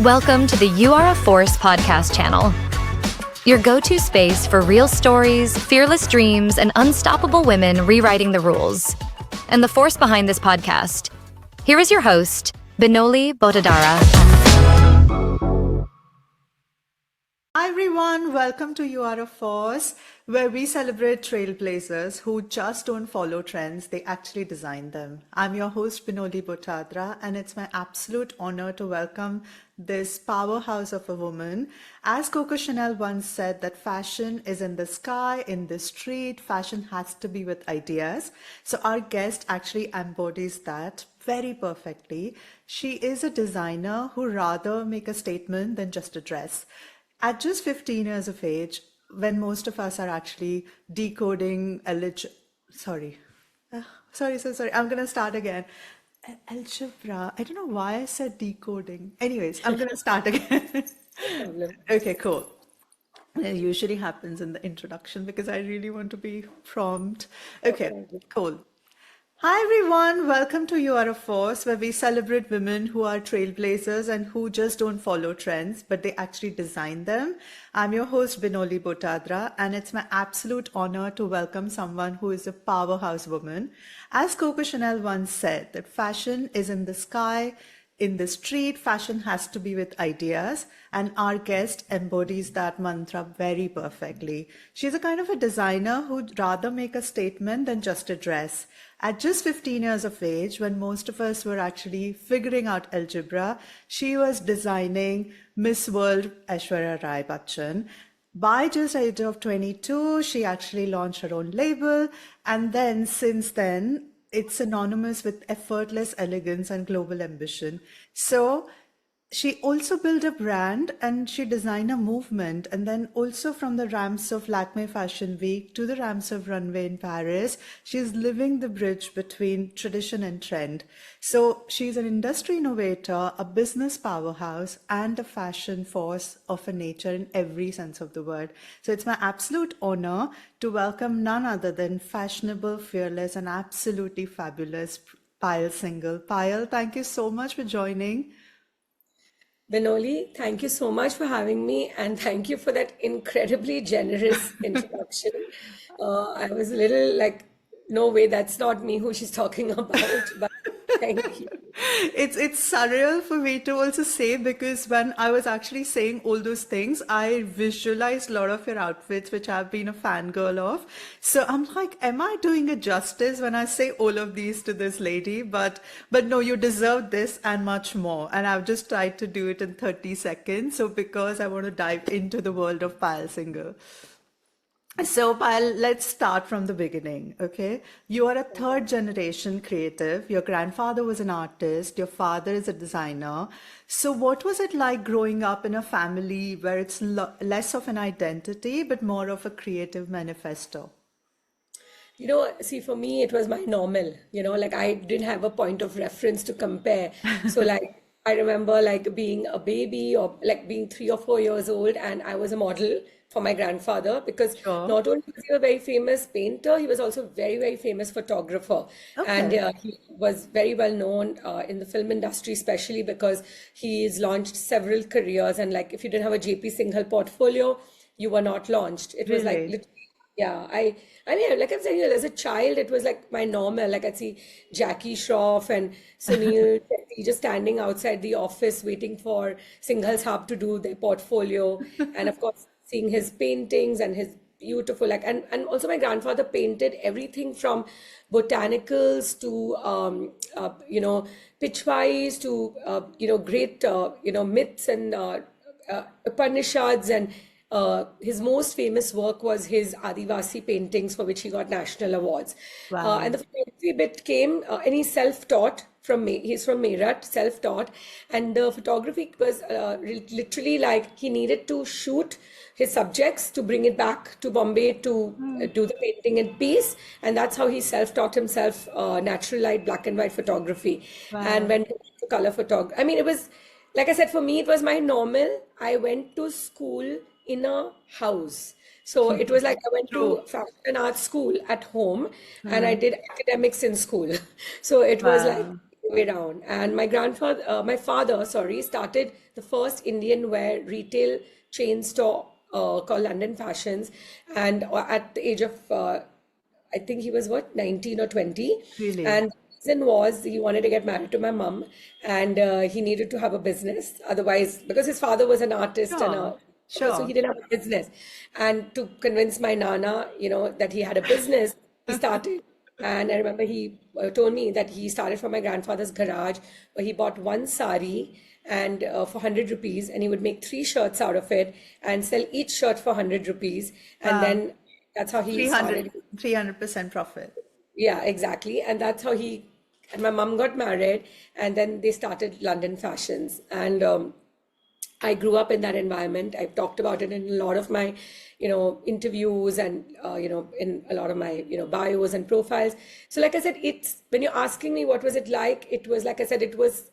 Welcome to the You Are a Force podcast channel, your go-to space for real stories, fearless dreams, and unstoppable women rewriting the rules. And the force behind this podcast. Here is your host, Binoli Botadara. Hi everyone, welcome to You Are a Force, where we celebrate trailblazers who just don't follow trends, they actually design them. I'm your host Binoli Botadra, and it's my absolute honor to welcome this powerhouse of a woman. As Coco Chanel once said, that fashion is in the sky, in the street, fashion has to be with ideas. So our guest actually embodies that very perfectly. She is a designer who rather make a statement than just a dress. At just 15 years of age, when most of us are actually decoding sorry, I'm going to start again. Algebra. I don't know why I said decoding. Anyways, I'm going to start again. No problem. Okay, cool. It usually happens in the introduction because I really want to be prompt. Okay, cool. Hi everyone, welcome to You Are a Force, where we celebrate women who are trailblazers and who just don't follow trends, but they actually design them. I'm your host Binoli Botadra, and it's my absolute honor to welcome someone who is a powerhouse woman. As Coco Chanel once said, that fashion is in the sky, in the street, fashion has to be with ideas, and our guest embodies that mantra very perfectly. She's a kind of a designer who'd rather make a statement than just a dress. At just 15 years of age, when most of us were actually figuring out algebra, she was designing Miss World Aishwarya Rai Bachchan. By just the age of 22, she actually launched her own label, and then since then, it's synonymous with effortless elegance and global ambition. So she also built a brand and she designed a movement. And then also from the ramps of Lakme Fashion Week to the ramps of Runway in Paris, she's living the bridge between tradition and trend. So she's an industry innovator, a business powerhouse, and a fashion force of a nature in every sense of the word. So it's my absolute honor to welcome none other than fashionable, fearless, and absolutely fabulous Payal Singhal. Payal, thank you so much for joining. Benoli, thank you so much for having me, and thank you for that incredibly generous introduction. I was a little like, no way, that's not me who she's talking about, but thank you. It's surreal for me to also say, because when I was actually saying all those things, I visualized a lot of your outfits, which I've been a fangirl of. So I'm like, am I doing a justice when I say all of these to this lady? But no, you deserve this and much more. And I've just tried to do it in 30 seconds. So because I want to dive into the world of Payal Singhal. So, Payal, let's start from the beginning, okay? You are a third generation creative. Your grandfather was an artist. Your father is a designer. So, what was it like growing up in a family where it's less of an identity, but more of a creative manifesto? See, for me, it was my normal, like I didn't have a point of reference to compare. So, like, I remember like being a baby or like being 3 or 4 years old, and I was a model for my grandfather because Sure. not only was he a very famous painter, he was also very, very famous photographer. And Okay. he was very well known in the film industry, especially because he's launched several careers. And like, if you didn't have a JP Singhal portfolio, you were not launched. It was like Really? literally yeah, I mean, like I'm saying, as a child, it was like my normal. Like I'd see Jackie Shroff and Sunil Shetty just standing outside the office waiting for Singhal Saab to do their portfolio, and of course, seeing his paintings and his beautiful and also my grandfather painted everything from botanicals to pitchwise to great myths and Upanishads and his most famous work was his Adivasi paintings, for which he got national awards. And Wow. the photography bit came, and he's self-taught he's from Meerut, self-taught, and the photography was literally like he needed to shoot his subjects to bring it back to Bombay to do the painting in piece, and that's how he self-taught himself natural light, black and white photography, and Wow. went to color photography. I mean, it was like I said, for me, it was my normal. I went to school in a house. So it was like I went to True. fashion and art school at home and I Hmm. did academics in school. So it was like Wow. way around. And my father, sorry, started the first Indian wear retail chain store called London Fashions. And at the age of, I think he was what, 19 or 20. Really? And the reason was he wanted to get married to my mum and he needed to have a business. Otherwise, because his father was an artist and Sure. a so he Sure. didn't have a business. And to convince my nana, that he had a business, he started. And I remember he told me that he started from my grandfather's garage, where he bought one sari and for 100 rupees, and he would make three shirts out of it and sell each shirt for 100 rupees. And Wow. then that's how he 300, started. 300% profit. Yeah, exactly. And that's how and my mom got married, and then they started London Fashions. And I grew up in that environment. I've talked about it in a lot of my, interviews and, in a lot of my, bios and profiles. So, like I said, when you're asking me what was it like, it was, like I said, it was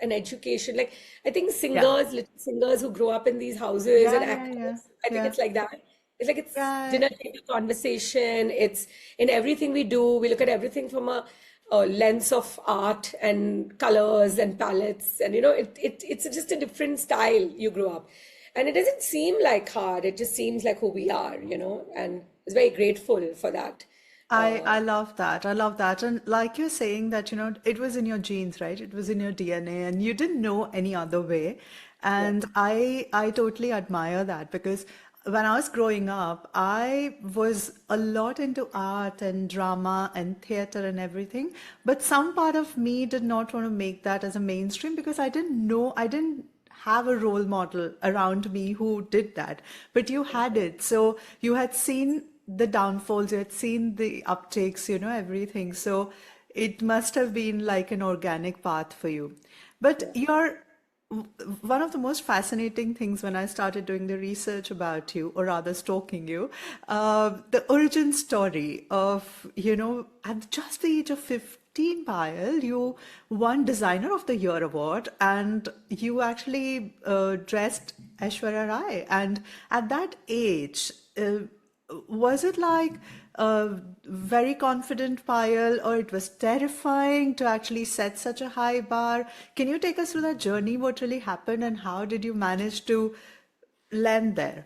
an education. Like, I think Yeah. little singers who grow up in these houses and Yeah, yeah, yeah, actors, I think yeah. it's like that. It's like it's Right. dinner table conversation. It's in everything we do. We look at everything from a lens of art and colors and palettes, and it's just a different style you grow up, and it doesn't seem like hard. It just seems like who we are, and I was very grateful for that. I love that. I love that. And like you're saying that, it was in your genes, right? It was in your DNA and you didn't know any other way. Yeah. And I totally admire that because when I was growing up, I was a lot into art and drama and theater and everything. But some part of me did not want to make that as a mainstream because I didn't have a role model around me who did that. But you had it. So you had seen the downfalls, you had seen the uptakes, everything. So it must have been like an organic path for you. But Yeah. one of the most fascinating things when I started doing the research about you, or rather stalking you, the origin story of, at just the age of 15, Payal, you won Designer of the Year award and you actually dressed Aishwarya Rai. And at that age, was it like a very confident Payal, or it was terrifying to actually set such a high bar? Can you take us through that journey? What really happened, and how did you manage to land there?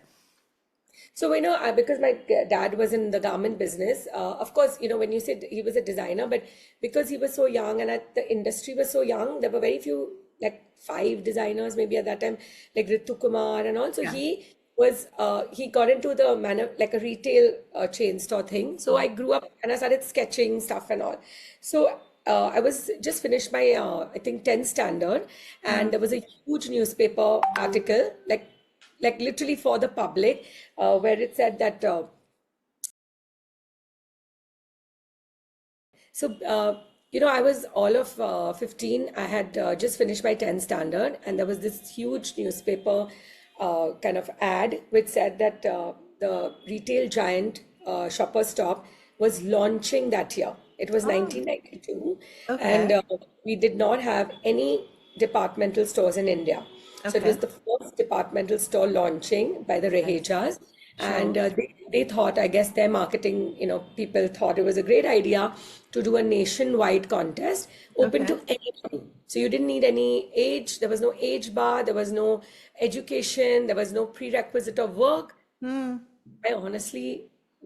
So, because my dad was in the garment business, of course, when you said he was a designer, but because he was so young and the industry was so young, there were very few, like five designers maybe at that time, like Ritu Kumar and all. So Yeah. he got into the like a retail chain store thing. So I grew up and I started sketching stuff and all. So I was just finished my, I think, 10th standard, and there was a huge newspaper article, like literally for the public, where it said that I was all of 15. I had just finished my 10th standard, and there was this huge newspaper kind of ad which said that the retail giant Shoppers Stop was launching that year. It was Oh, 1992, and okay. we did not have any departmental stores in India. So it was Okay. the first departmental store launching by the Right. Rahejas, and Sure. they thought, I guess their marketing, people thought it was a great idea to do a nationwide contest open Okay. to anybody. So you didn't need any age, there was no age bar, there was no education, there was no prerequisite of work. Hmm. I honestly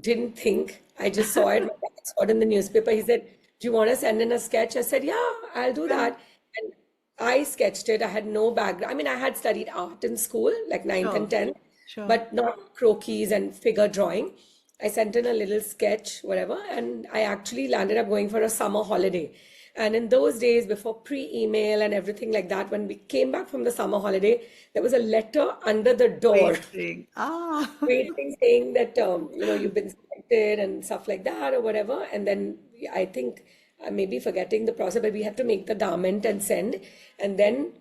didn't think. I just saw it. My dad saw it in the newspaper. He said, "Do you want to send in a sketch?" I said, "Yeah, I'll do Yeah. that." And I sketched it. I had no background. I mean, I had studied art in school, like ninth and Sure. 10th, Sure. but not croquis and figure drawing. I sent in a little sketch, whatever, and I actually landed up going for a summer holiday. And in those days, before pre-email and everything like that, when we came back from the summer holiday, there was a letter under the door Waiting. Ah. waiting saying that you've been selected and stuff like that or whatever. And then I think I may be forgetting the process, but we had to make the garment and send. And then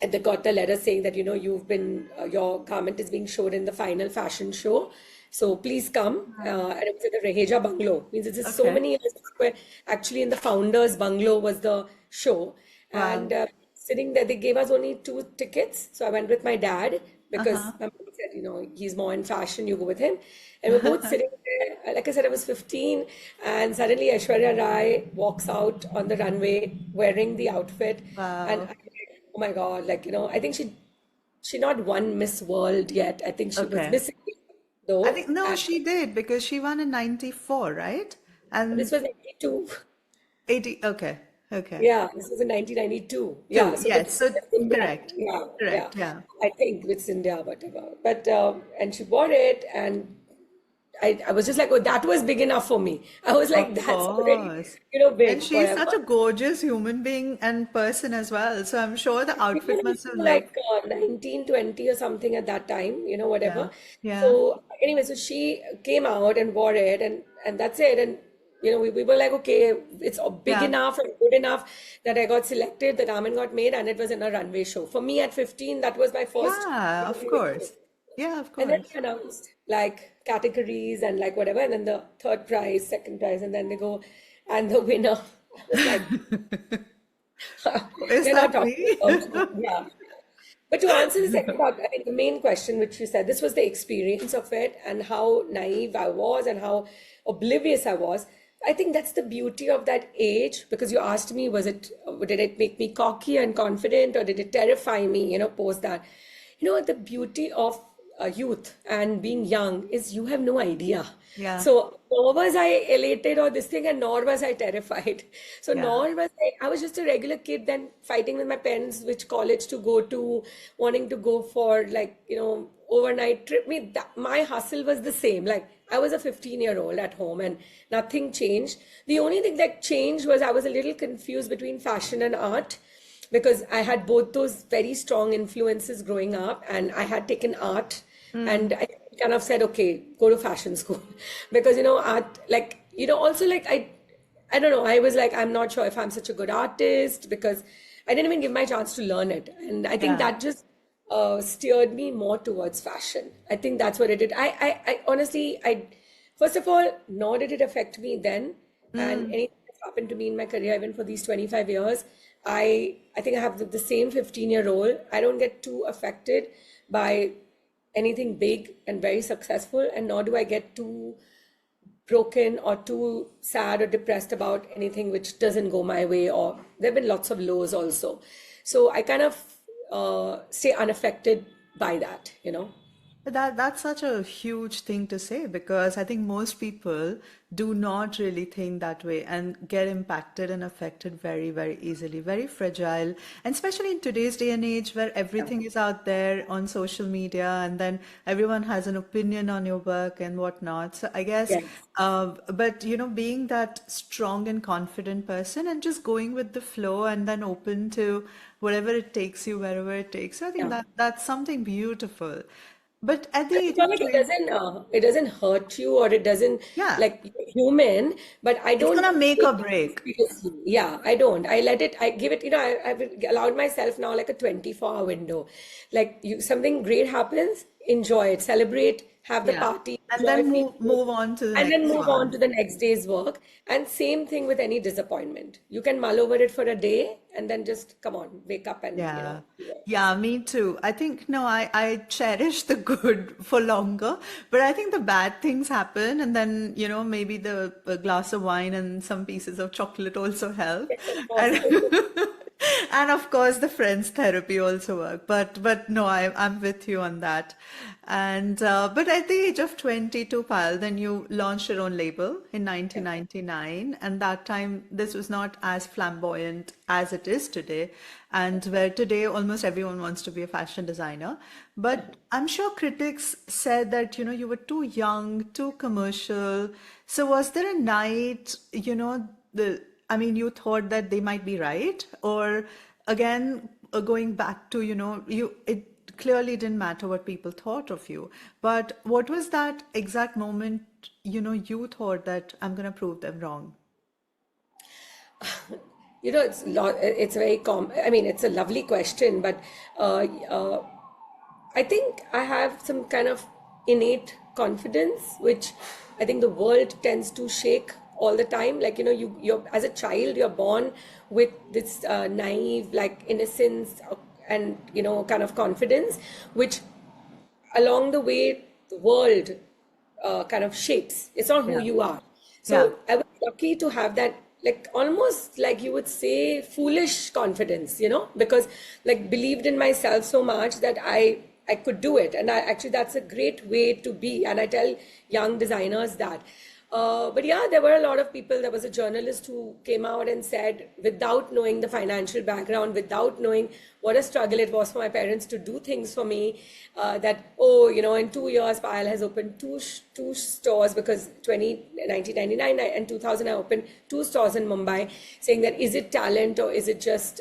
they got the letter saying that you've been your garment is being showed in the final fashion show, so please come. And it was at the Reheja Bungalow. Means this is so Okay. many years back, where actually in the founders bungalow was the show. And Wow. sitting there, they gave us only two tickets, so I went with my dad because Uh-huh. my mom said, he's more in fashion, you go with him. And we're both sitting there, like I said, I was 15, and suddenly Aishwarya Rai walks out on the runway wearing the outfit, and Wow. I, oh my God, like, I think she not won Miss World yet. I think she was Okay. Miss India, I though, think no, and she did because she won in 94, right? this And was 92. 80, okay. Okay. Yeah, this was in 1992. Yeah, Two, so but yes. she So was India. correct. Yeah, yeah. Correct. Yeah. I think it's India, whatever. But and she bought it, and I was just like, oh, that was big enough for me. I was like, Of that's already, course. And big, she's whatever. such a gorgeous human being and person as well. So I'm sure the She was outfit must have also like looked. 19, 20 or something at that time, Yeah. whatever. Yeah. So anyway, so she came out and wore it, and that's it. And we were like, okay, it's big Yeah. enough and good enough that I got selected. The garment got made, and it was in a runway show. For me at 15, that was my first Yeah, of runway show. course. Yeah, of And then course. they announced like categories and like whatever, and then the third prize, second prize, and then they go, and the winner. I was like, Is we're not that talking me? about you. Yeah. But to answer the second part, I think the main question which you said, this was the experience of it and how naive I was and how oblivious I was. I think that's the beauty of that age, because you asked me, did it make me cocky and confident, or did it terrify me, post that? The beauty of youth and being young is you have no idea. Yeah. So nor was I elated or this thing, and nor was I terrified. So Yeah. nor was I was just a regular kid then fighting with my parents which college to go to, wanting to go for like, overnight trip. My hustle was the same. Like I was a 15-year-old at home and nothing changed. The only thing that changed was I was a little confused between fashion and art, because I had both those very strong influences growing up, and I had taken art, and I kind of said, okay, go to fashion school because art, like also like I don't know, I was like, I'm not sure if I'm such a good artist, because I didn't even give my chance to learn it, and I think Yeah. that just steered me more towards fashion. I think that's what it did. I honestly, first of all, nor did it affect me then, and anything that's happened to me in my career, even for these 25 years, I think I have the same 15-year-old. I don't get too affected by anything big and very successful, and nor do I get too broken or too sad or depressed about anything which doesn't go my way, or there have been lots of lows also. So I kind of stay unaffected by that. But that's such a huge thing to say because I think most people do not really think that way and get impacted and affected very, very easily, very fragile. And especially in today's day and age where everything is out there on social media and then everyone has an opinion on your work and whatnot. So I guess, Yes. but being that strong and confident person and just going with the flow and then open to whatever it takes you, wherever it takes you, I think Yeah. that's something beautiful. But at the age It's not of like 20, it doesn't hurt you, or it doesn't, yeah, like, you're human, but I it's don't gonna make take or it break. seriously. Yeah, I don't. I let it, I give it, I've allowed myself now like a 24-hour window. Like something great happens, enjoy it, celebrate, have the Yeah. party, And enjoy, then feel good, move on to the and then next move on one. to the next day's work. And same thing with any disappointment. You can mull over it for a day and then just come on, wake up and, Yeah. do it. Yeah, me too. I think, no, I cherish the good for longer, but I think the bad things happen, and then, maybe the a glass of wine and some pieces of chocolate also help. Yes, of course. And and of course the friends therapy also work. But no, I'm with you on that. And but at the age of 22, Pal, then you launched your own label in Yeah. 1999, and that time this was not as flamboyant as it is today, and where today almost everyone wants to be a fashion designer. But I'm sure critics said that you were too young, too commercial. So was there a night, the I mean, you thought that they might be right, or again, going back to, it clearly didn't matter what people thought of you. But what was that exact moment, you thought that I'm gonna prove them wrong? It's very I mean, it's a lovely question, but uh, uh, I think I have some kind of innate confidence, which I think the world tends to shake all the time. Like, you're as a child, you're born with this naive, like, innocence, and, kind of confidence, which along the way, the world kind of shapes. It's not who Yeah. you are. Yeah. So I was lucky to have that, like almost like you would say foolish confidence, because like believed in myself so much that I could do it. And I actually, that's a great way to be. And I tell young designers that. But yeah, there were a lot of people. There was a journalist who came out and said, without knowing the financial background, without knowing what a struggle it was for my parents to do things for me, that, oh, in 2 years, Payal has opened two stores, because 1999 and 2000, I opened two stores in Mumbai, saying that, is it talent or is it just,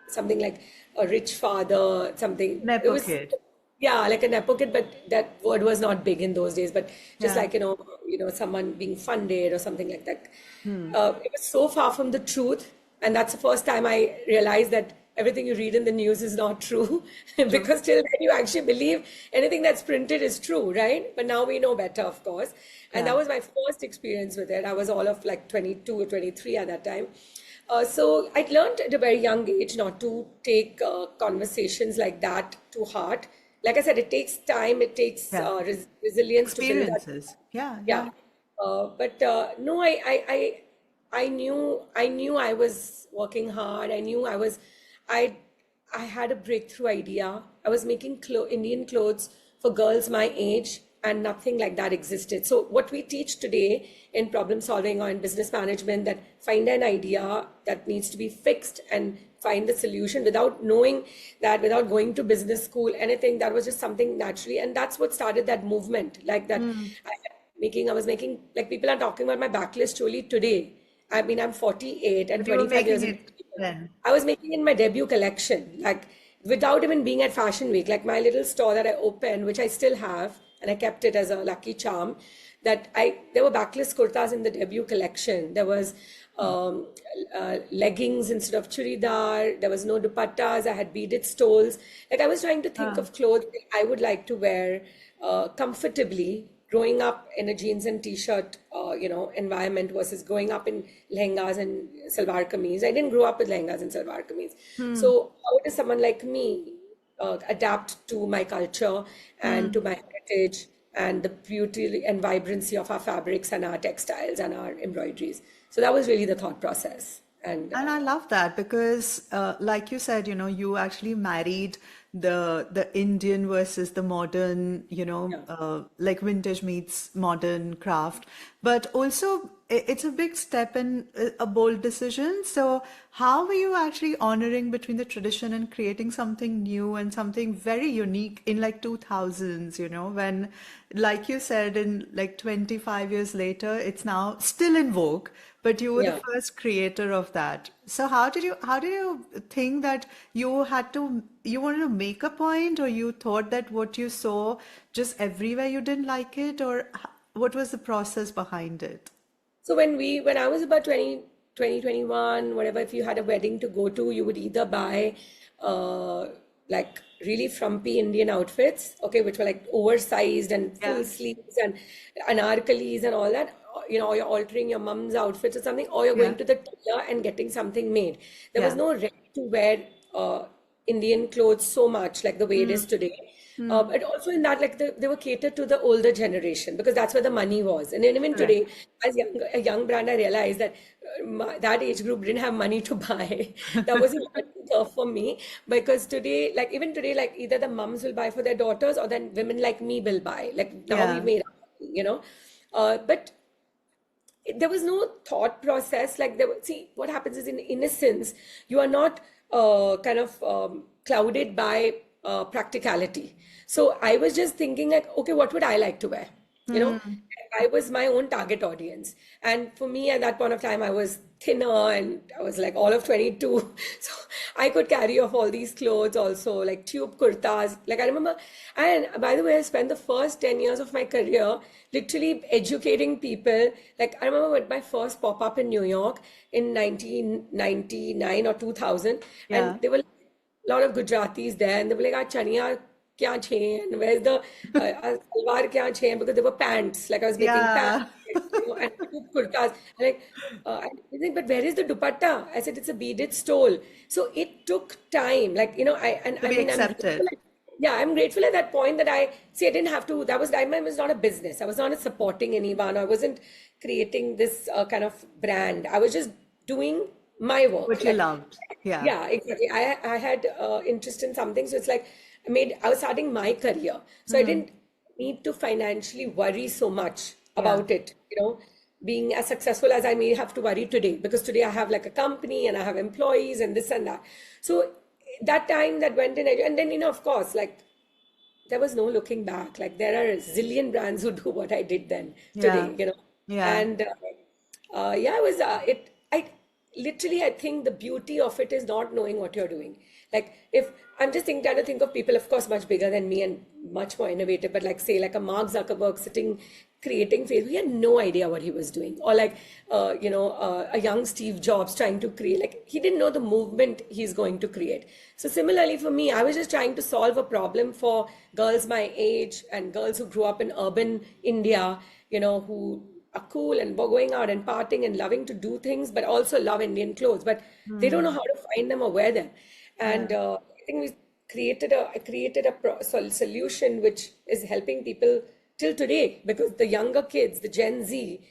something like a rich father, something. It Nepo was, kid. yeah, like a nepo kid, but that word was not big in those days. But just Yeah. like, someone being funded or something like that. It was so far from the truth. And that's the first time I realized that everything you read in the news is not true. True. Because till then you actually believe anything that's printed is true, right? But now we know better, of course. And that Yeah. was my first experience with it. I was all of like 22 or 23 at that time. So I learned at a very young age not to take conversations like that to heart. Like I said, it takes time, it takes Yeah. resilience to build that. Experiences. Yeah. Yeah. Yeah. But no, I knew I was working hard. I, I had a breakthrough idea. I was making Indian clothes for girls my age, and nothing like that existed. So what we teach today in problem solving or in business management, that find an idea that needs to be fixed and find the solution without knowing that, without going to business school, anything, that was just something naturally. And that's what started that movement, like that. I was making, like, people are talking about my backlist only today. I mean, I'm 48 and But you were 25 years making in. it then. I was making in my debut collection, like without even being at Fashion Week, like my little store that I opened, which I still have, and I kept it as a lucky charm. There were backless kurtas in the debut collection. There was leggings instead of churidar. There was no dupattas. I had beaded stoles. Like, I was trying to think Ah. of clothes that I would like to wear comfortably, growing up in a jeans and t-shirt, environment versus growing up in lehengas and salwar kameez. I didn't grow up with lehengas and salwar kameez. So how does someone like me adapt to my culture and to my heritage and the beauty and vibrancy of our fabrics and our textiles and our embroideries? So that was really the thought process. And And I love that because, like you said, you actually married the Indian versus the modern, yeah, like vintage meets modern craft. But also, it's a big step and a bold decision. So, how were you actually honoring between the tradition and creating something new and something very unique in like 2000s, when, like you said, in like 25 years later, it's now still in vogue, but you were the yeah. first creator of that. So how did you think that you wanted to make a point, or you thought that what you saw just everywhere you didn't like it, or what was the process behind it? So when I was about 21, whatever, if you had a wedding to go to, you would either buy uh, like really frumpy Indian outfits, okay, which were like oversized and full Yeah. sleeves and anarkalis and all that, or you're altering your mom's outfits or something, or you're Yeah. going to the tailor and getting something made. There was Yeah. no ready to wear Indian clothes so much like the way it is today. But also in that, like they were catered to the older generation because that's where the money was. And then even Correct. today, as a young brand, I realized that that age group didn't have money to buy. That was a learning curve for me because today, like even today, like either the mums will buy for their daughters or then women like me will buy. Like now we've Yeah. made, but there was no thought process. Like see, what happens is in innocence, you are not kind of clouded by practicality. So I was just thinking like, okay, what would I like to wear? You know, I was my own target audience. And for me at that point of time, I was thinner and I was like all of 22. So I could carry off all these clothes also, like tube kurtas. Like I remember, and by the way, I spent the first 10 years of my career literally educating people. Like I remember with my first pop-up in New York in 1999 or 2000, Yeah. and there were a lot of Gujaratis there, and they were like, "Ah, chaniya kya chain? Where's the salwar kya chain?" Because there were pants. Like I was making pants, Yeah. and two kurtas. And like, and they think, but where is the dupatta? I said, it's a beaded stole. So it took time. Like, To I be mean, I'm accepted. yeah, I'm grateful at that point that I see I didn't have to, I was not a business. I was not supporting anyone. I wasn't creating this kind of brand. I was just doing my work. What you Like, loved. Yeah. yeah, exactly. I had interest in something. So it's like I was starting my career. So I didn't need to financially worry so much Yeah. about it, being as successful as I may have to worry today, because today I have like a company and I have employees and this and that. So that time that went in, and then, of course, like there was no looking back. Like there are a zillion brands who do what I did then Yeah. today. Yeah. And yeah, it was it. I literally, I think the beauty of it is not knowing what you're doing. Like if I'm just trying to think of people, of course, much bigger than me and much more innovative, but like say like a Mark Zuckerberg sitting creating Facebook, he had no idea what he was doing. Or like a young Steve Jobs trying to create, like he didn't know the movement he's going to create. So similarly for me, I was just trying to solve a problem for girls my age and girls who grew up in urban India, who are cool and going out and partying and loving to do things, but also love Indian clothes, but they don't know how to find them or wear them. And Yeah. I think I created a solution which is helping people till today, because the younger kids, the Gen Z.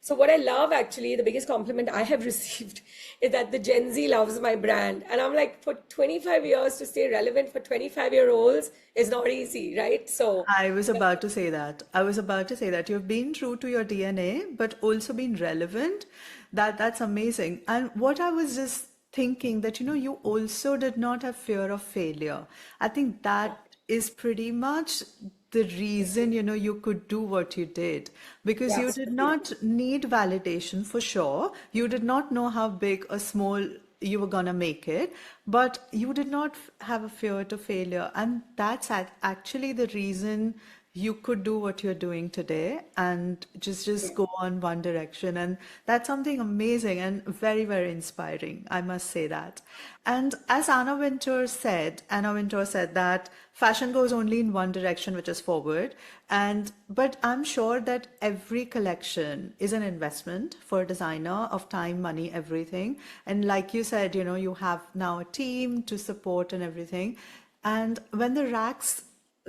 So what I love, actually, the biggest compliment I have received is that the Gen Z loves my brand. And I'm like, for 25 years to stay relevant for 25-year-olds is not easy, right? So I was about to say that. I was about to say that you've been true to your DNA, but also been relevant. That's amazing. And what I was just thinking that, you also did not have fear of failure. I think that is pretty much the reason, you could do what you did, because yeah, you did not need validation for sure. You did not know how big or small you were gonna make it, but you did not have a fear to failure. And that's actually the reason you could do what you're doing today and just go on one direction. And that's something amazing and very, very inspiring, I must say that. And as Anna Wintour said that fashion goes only in one direction, which is forward. And but I'm sure that every collection is an investment for a designer of time, money, everything. And like you said, you have now a team to support and everything. And when the racks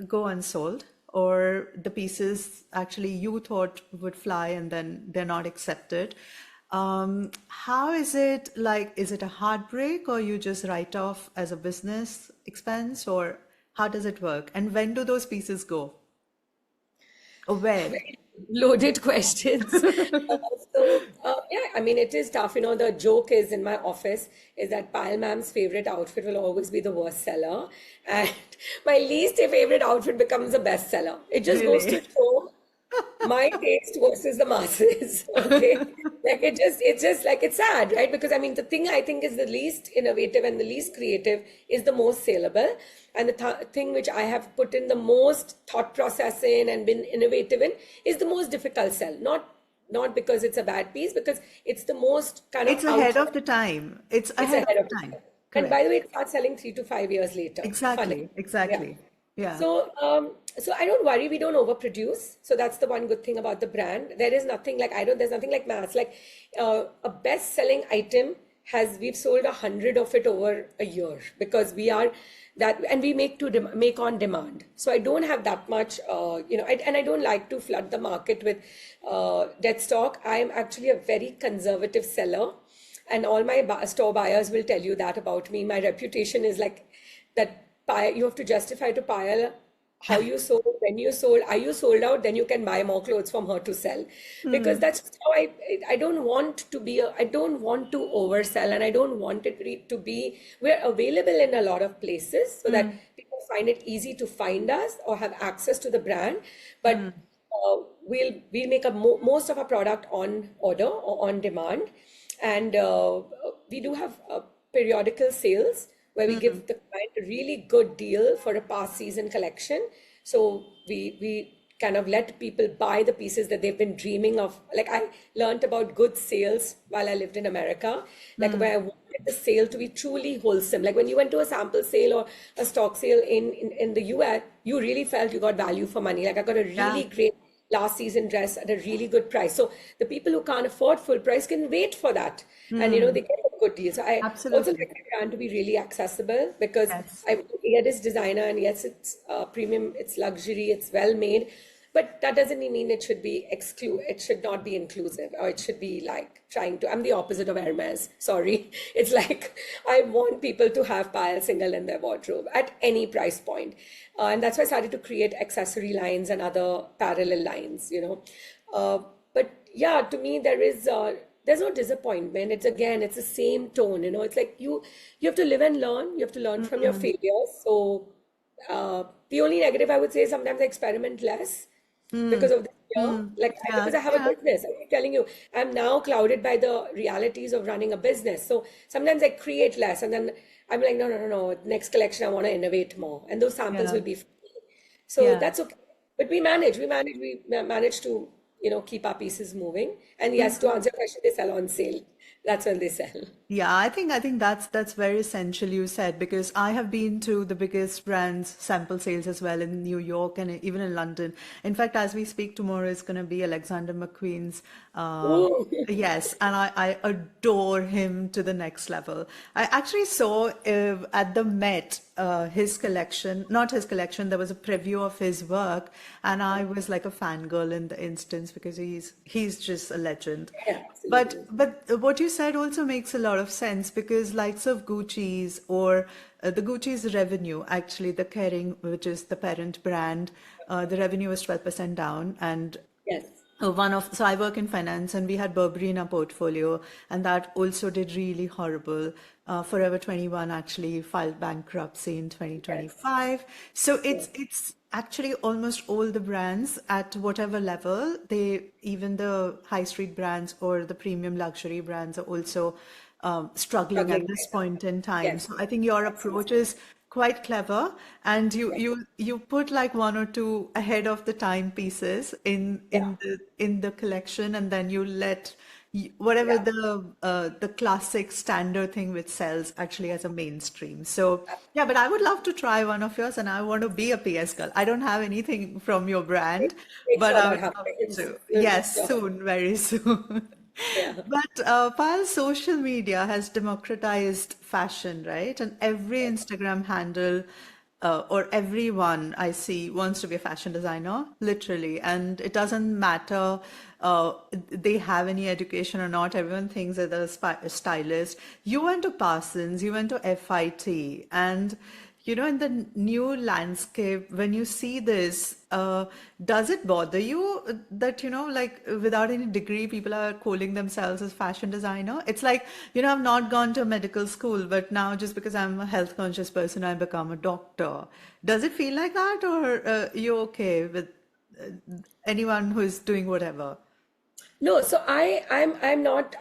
go unsold, or the pieces actually you thought would fly and then they're not accepted, how is it like? Is it a heartbreak, or you just write off as a business expense, or how does it work? And when do those pieces go? Or where? very loaded questions. Yeah, I mean, it is tough. The joke is in my office is that Payal ma'am's favorite outfit will always be the worst seller, and my least favorite outfit becomes a bestseller. It just goes to Really? show my taste versus the masses. Okay, like it's just like it's sad, right? Because I mean, the thing I think is the least innovative and the least creative is the most saleable, and the thing which I have put in the most thought process in and been innovative in is the most difficult sell. Not because it's a bad piece, because it's the most kind of It's out ahead of the time. It's it's ahead of ahead of the the time. time. And by Correct. the way, it starts selling 3 to 5 years later. Funny. Exactly. Yeah. Exactly. Yeah. So I don't worry, we don't overproduce. So that's the one good thing about the brand. There is nothing like, there's nothing like mass. Like a best-selling item we've sold 100 of it over a year, because we are that, and we make on demand. So I don't have that much, and I don't like to flood the market with dead stock. I am actually a very conservative seller, and all my store buyers will tell you that about me. My reputation is like that. You have to justify to Payal how you sold, when you sold, are you sold out? Then you can buy more clothes from her to sell, because that's just how I don't want to be. I don't want to oversell, and I don't want it to be. We're available in a lot of places so that people find it easy to find us or have access to the brand. But we'll make most of our product on order or on demand, and we do have periodical sales where we give the client a really good deal for a past season collection. So we kind of let people buy the pieces that they've been dreaming of. Like I learned about good sales while I lived in America, like where I wanted the sale to be truly wholesome. Like when you went to a sample sale or a stock sale in the US, you really felt you got value for money. Like I got a really Yeah. great last season dress at a really good price. So the people who can't afford full price can wait for that. And they get the good deal. So I also Absolutely. like the brand to be really accessible because Yes. it is designer and yes, it's premium, it's luxury, it's well made, but that doesn't mean it should be it should not be inclusive or it should be like trying to, I'm the opposite of Hermes, sorry. It's like I want people to have Payal Singhal in their wardrobe at any price point. And that's why I started to create accessory lines and other parallel lines, you know. But yeah, to me, there's no disappointment. It's again, it's the same tone, you know. It's like you have to live and learn. You have to learn from your Mm, failures. So the only negative I would say is sometimes I experiment less because mm, of this fear. mm. Like Yeah, because I have a yeah. business. I keep telling you, I'm now clouded by the realities of running a business. So sometimes I create less, and then I'm like, no, no, no, no. Next collection, I want to innovate more, and those samples Yeah. will be free. So Yeah. that's okay. But we manage to, keep our pieces moving. And yes, to answer your question, they sell on sale. That's when they sell. Yeah, I think that's very essential you said, because I have been to the biggest brands sample sales as well in New York and even in London. In fact, as we speak, tomorrow is going to be Alexander McQueen's. Ooh. Yes, and I adore him to the next level. I actually saw at the Met his collection, not his collection, there was a preview of his work, and I was like a fangirl in the instance because he's just a legend. Yeah, But absolutely. but what you said also makes a lot of sense, because likes of Gucci's or the Gucci's revenue, actually the Kering, which is the parent brand, the revenue was 12% down, and Yes. so I work in finance, and we had Burberry in our portfolio, and that also did really horrible. Forever 21 actually filed bankruptcy in Yes. 2025. So Yes. it's actually almost all the brands at whatever level, they, even the high street brands or the premium luxury brands, are also struggling at Struggling this right now. point in time. Yes. So I think your approach Absolutely. is quite clever, and you Yes. you you put like one or two ahead of the timepieces in Yeah. the collection, and then you let whatever Yeah. the classic standard thing which sells actually as a mainstream. So yeah, but I would love to try one of yours, and I want to be a PS girl. I don't have anything from your brand, Make but sure I that would love happens. to. For Yes, sure. soon, very soon. Yeah. But while social media has democratized fashion, right? And every Instagram handle or everyone I see wants to be a fashion designer, literally. And it doesn't matter they have any education or not. Everyone thinks that they're a stylist. You went to Parsons, you went to FIT, and in the new landscape, when you see this, does it bother you that, like without any degree, people are calling themselves as fashion designer? It's like, I've not gone to medical school, but now just because I'm a health conscious person, I become a doctor. Does it feel like that, or you okay with uh, anyone who is doing whatever? No, so I'm not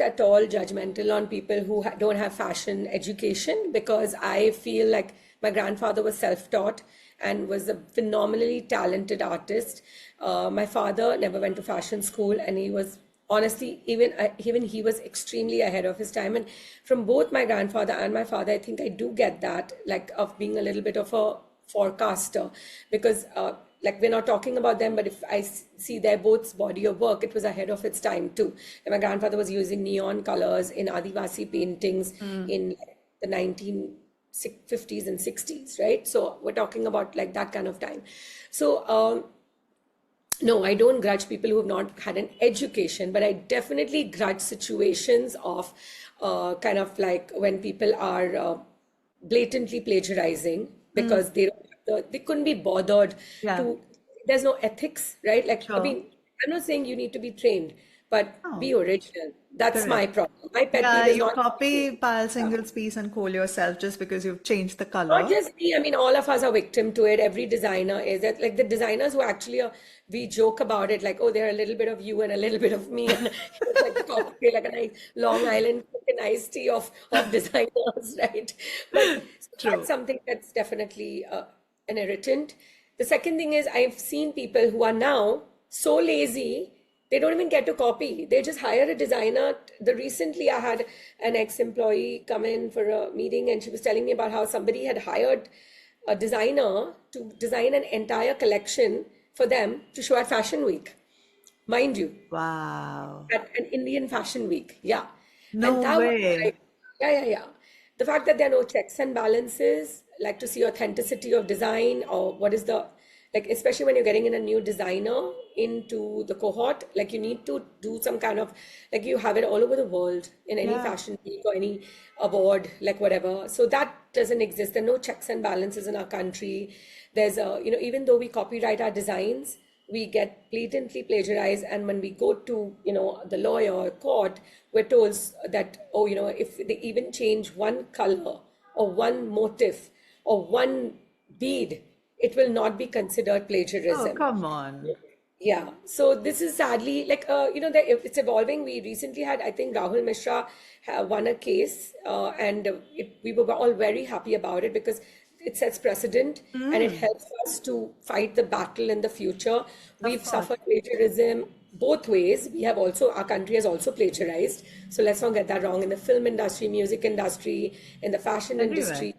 at all judgmental on people who don't have fashion education because I feel like my grandfather was self-taught and was a phenomenally talented artist. My father never went to fashion school, and he was honestly even he was extremely ahead of his time. And from both my grandfather and my father, I think I do get that, like, of being a little bit of a forecaster, because like, we're not talking about them, but if I see their both body of work, it was ahead of its time too. And my grandfather was using neon colors in Adivasi paintings in like, the 1950s and 60s, right? So we're talking about like that kind of time. So no, I don't grudge people who have not had an education, but I definitely grudge situations of kind of like when people are blatantly plagiarizing Mm, because they couldn't be bothered yeah, to, there's no ethics, right? Like, I sure. mean, I'm not saying you need to be trained, but be Oh, original. That's my correct. problem. My pet Yeah, peeve is you not copy Pal yeah. Single's piece and call yourself just because you've changed the Not color. just me, I mean, all of us are victim to it. Every designer is that, like the designers who actually are, we joke about it like, oh, they're a little bit of you and a little bit of me. And it's like the cocktail, like a nice Long Island fucking iced tea of designers, right? But so that's True. something that's definitely an irritant. The second thing is, I've seen people who are now so lazy they don't even get to copy. They just hire a designer. The recently I had an ex-employee come in for a meeting and she was telling me about how somebody had hired a designer to design an entire collection for them to show at Fashion Week, mind you, Wow. at an Indian Fashion Week. Yeah. And No that was like, way. Yeah. The fact that there are no checks and balances, like to see authenticity of design or what is the, like, especially when you're getting in a new designer into the cohort, like you need to do some kind of, like you have it all over the world in any Yeah. fashion week or any award, like whatever. So that doesn't exist. There are no checks and balances in our country. There's a, even though we copyright our designs, we get blatantly plagiarized, and when we go to the lawyer or court, we're told that, oh, if they even change one color or one motif or one bead, it will not be considered Oh, plagiarism. come on. Yeah, so this is sadly like it's evolving. We recently had, I think, Rahul Mishra won a case, and we were all very happy about it because it sets precedent and it helps us to fight the battle in the future. Of We've course. suffered plagiarism both ways. Our country has also plagiarized. So let's not get that wrong. In the film industry, music industry, in the fashion Everywhere. industry,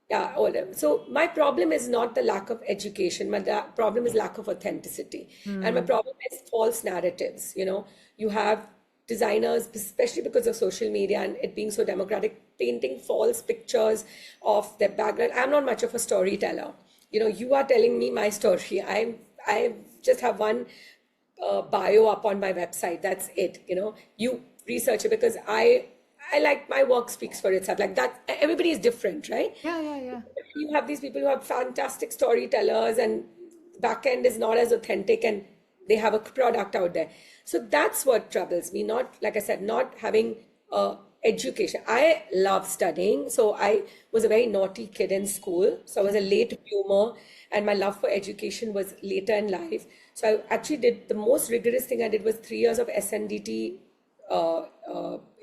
yeah, all them. So my problem is not the lack of education. My problem is lack of authenticity, and my problem is false narratives. You have designers, especially because of social media and it being so democratic, painting false pictures of their background. I'm not much of a storyteller. You are telling me my story. I just have one bio up on my website. That's it. You research it because I like my work speaks for itself. Like that, everybody is different, right? Yeah. You have these people who are fantastic storytellers and back end is not as authentic and they have a product out there. So that's what troubles me. Not, like I said, not having education. I love studying. So I was a very naughty kid in school. So I was a late bloomer and my love for education was later in life. So I actually did the most rigorous thing I did was 3 years of SNDT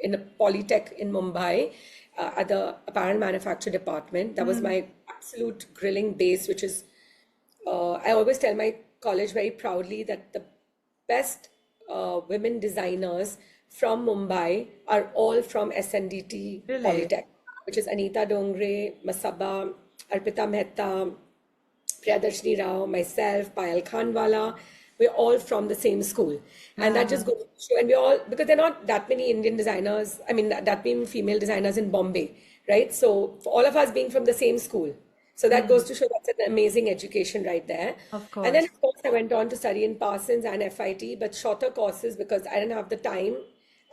in a Polytech in Mumbai at the apparel manufacture department. That was my absolute grilling base, which is, I always tell my college very proudly that the best women designers from Mumbai are all from SNDT Really? Polytech, which is Anita Dongre, Masaba, Arpita Mehta, Priyadarshini Rao, myself, Payal Khanwala, we're all from the same school. And that just goes to show, and we all, because there are not that many Indian designers, I mean, that many female designers in Bombay, right? So for all of us being from the same school. So that goes to show that's an amazing education right there. Of And then, course. of course, I went on to study in Parsons and FIT, but shorter courses because I didn't have the time.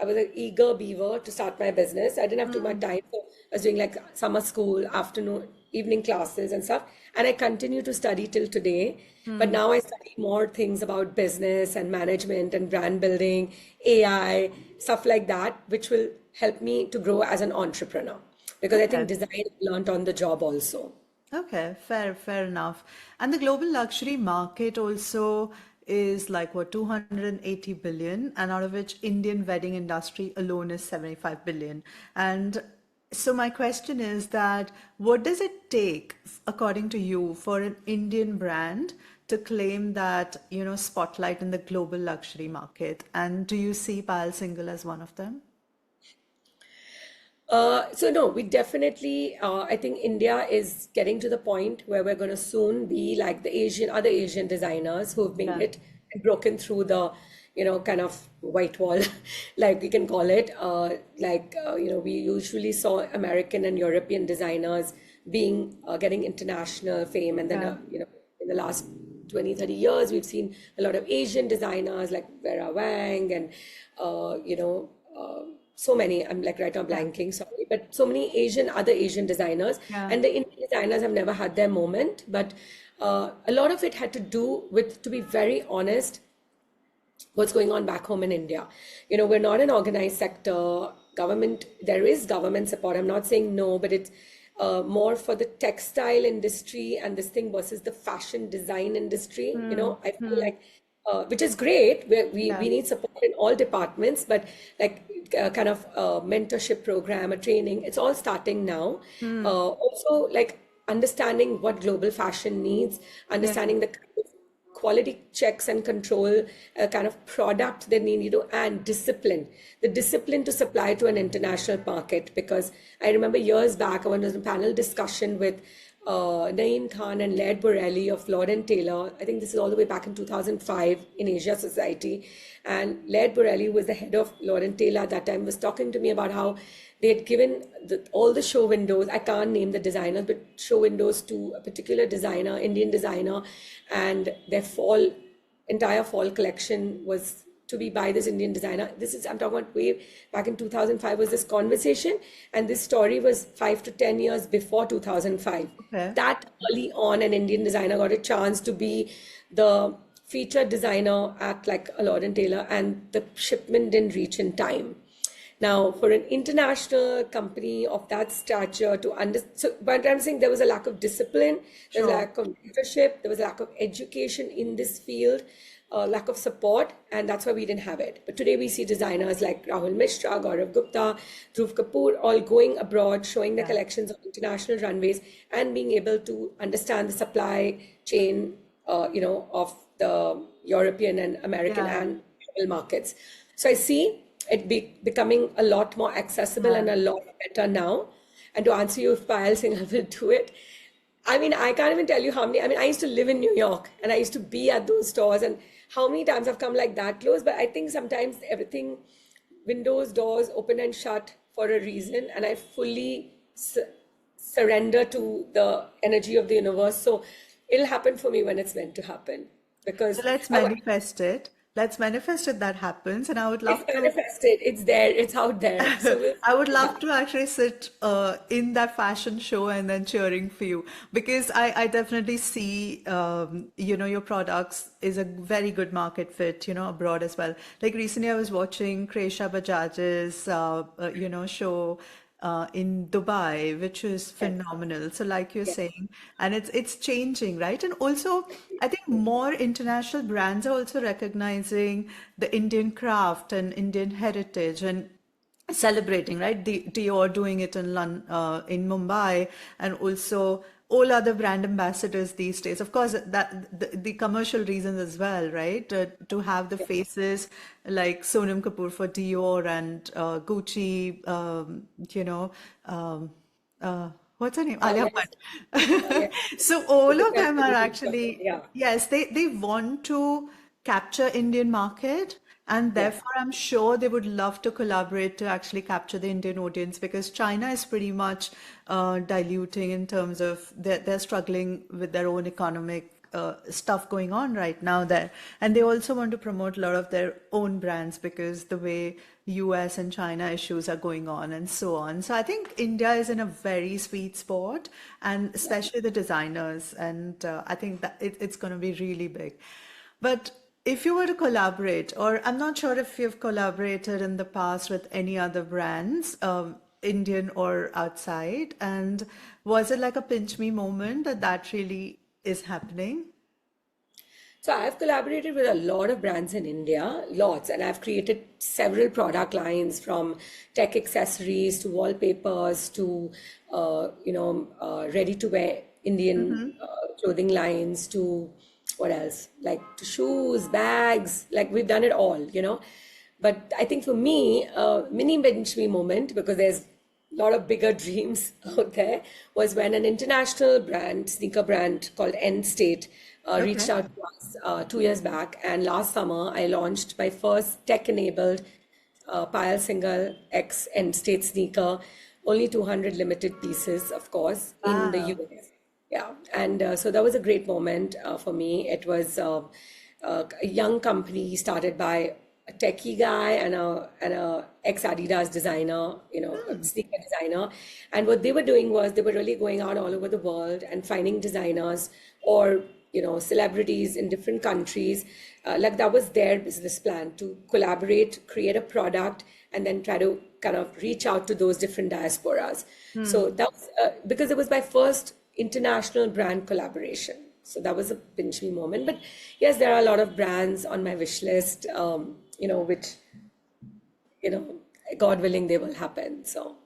I was an eager beaver to start my business. I didn't have too much time. So I was doing like summer school, afternoon, evening classes and stuff. And I continue to study till today. But now I study more things about business and management and brand building, AI, stuff like that, which will help me to grow as an entrepreneur. Because I think Okay. design I learned on the job also. Okay, fair enough. And the global luxury market also is like what, 280 billion, and out of which Indian wedding industry alone is 75 billion. And so my question is that what does it take, according to you, for an Indian brand to claim that, spotlight in the global luxury market? And do you see Payal Singhal as one of them? So no, we definitely, I think India is getting to the point where we're going to soon be like the other Asian designers who've been Yeah. hit and broken through the, kind of white wall, like we can call it. We usually saw American and European designers getting international fame. And then, Yeah. in the last 20, 30 years, we've seen a lot of Asian designers like Vera Wang and, so many, I'm like right now blanking, sorry, but so many other Asian designers. Yeah. And the Indian designers have never had their moment. But a lot of it had to do with, to be very honest, what's going on back home in India. We're not an organized sector. There is government support. I'm not saying no, but it's more for the textile industry and this thing versus the fashion design industry. I feel like, which is great. We need support in all departments, but like kind of mentorship program or training, it's all starting now. Also, like understanding what global fashion needs, understanding the kind of quality checks and control kind of product they need to, and the discipline to supply to an international market. Because I remember years back I was in a panel discussion with Naeem Khan and Laird Borelli of Lord and Taylor. I think this is all the way back in 2005 in Asia Society. And Laird Borelli was the head of Lord and Taylor at that time, was talking to me about how they had given all the show windows, I can't name the designers, but show windows to a particular designer, Indian designer, and their entire fall collection was to be by this Indian designer. I'm talking about way back in 2005 was this conversation, and this story was 5 to 10 years before 2005. Okay. That early on, an Indian designer got a chance to be the featured designer at like a Lord and Taylor, and the shipment didn't reach in time. Now, for an international company of that stature to understand, so but I'm saying there was a lack of discipline, there was a lack of leadership, there was a lack of education in this field, lack of support, and that's why we didn't have it. But today we see designers like Rahul Mishra, Gaurav Gupta, Dhruv Kapoor, all going abroad, showing their collections on international runways and being able to understand the supply chain, of the European and American and global markets. So I see it becoming a lot more accessible and a lot better now. And to answer you, if Payal Singhal will do it, I mean, I can't even tell you how many. I mean, I used to live in New York and I used to be at those stores, and how many times I've come like that close. But I think sometimes everything, windows, doors open and shut for a reason, and I fully surrender to the energy of the universe. So it'll happen for me when it's meant to happen. Because So let's manifest it. Let's manifest it that happens, and I would love it's manifested. It's there. It's out there. So I would love to actually sit in that fashion show and then cheering for you, because I definitely see your products is a very good market fit abroad as well. Like recently I was watching Kresha Bajaj's show in Dubai, which is phenomenal. So like you're saying, and it's changing, right? And also, I think more international brands are also recognizing the Indian craft and Indian heritage and celebrating, right? Dior doing it in Mumbai, and also all other brand ambassadors these days. Of course, that the commercial reasons as well, right? To have the faces like Sonam Kapoor for Dior and Gucci, what's her name? Alia Bhatt. So all of them are actually, yes, they want to capture Indian market. And therefore, I'm sure they would love to collaborate to actually capture the Indian audience, because China is pretty much diluting in terms of they're struggling with their own economic stuff going on right now there. And they also want to promote a lot of their own brands because the way US and China issues are going on and so on. So I think India is in a very sweet spot, and especially the designers. And I think that it's going to be really big. But if you were to collaborate, or I'm not sure if you've collaborated in the past with any other brands, Indian or outside, and was it like a pinch me moment that really is happening? So I've collaborated with a lot of brands in India, lots, and I've created several product lines, from tech accessories to wallpapers to ready to wear Indian clothing lines to what else? Like to shoes, bags, like we've done it all. But I think for me, mini pinch me moment, because there's a lot of bigger dreams out there, was when an international brand, sneaker brand called End State, reached out to us 2 years back. And last summer, I launched my first tech-enabled Payal Singhal X End State sneaker, only 200 limited pieces, of course, in the US. Yeah, and so that was a great moment for me. It was a young company started by a techie guy and a ex-Adidas designer, a sneaker designer. And what they were doing was they were really going out all over the world and finding designers or celebrities in different countries. Like that was their business plan, to collaborate, create a product, and then try to kind of reach out to those different diasporas. So that was because it was my first international brand collaboration. So that was a pinch me moment. But yes, there are a lot of brands on my wish list, which, God willing, they will happen. So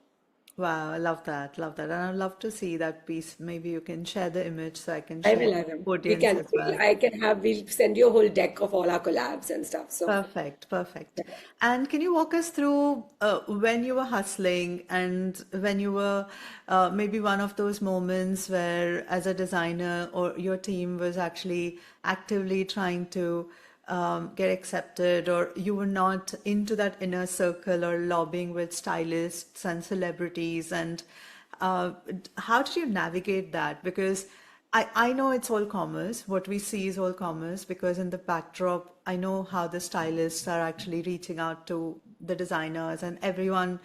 Wow, I love that. Love that. And I'd love to see that piece. Maybe you can share the image so I can I share will, I with will. the We audience can, as well. we'll send you a whole deck of all our collabs and stuff. So, Perfect, perfect. And can you walk us through when you were hustling and when you were maybe one of those moments where, as a designer, or your team was actually actively trying to get accepted, or you were not into that inner circle or lobbying with stylists and celebrities, and how did you navigate that? Because I know it's all commerce. What we see is all commerce because in the backdrop, I know how the stylists are actually reaching out to the designers, and everyone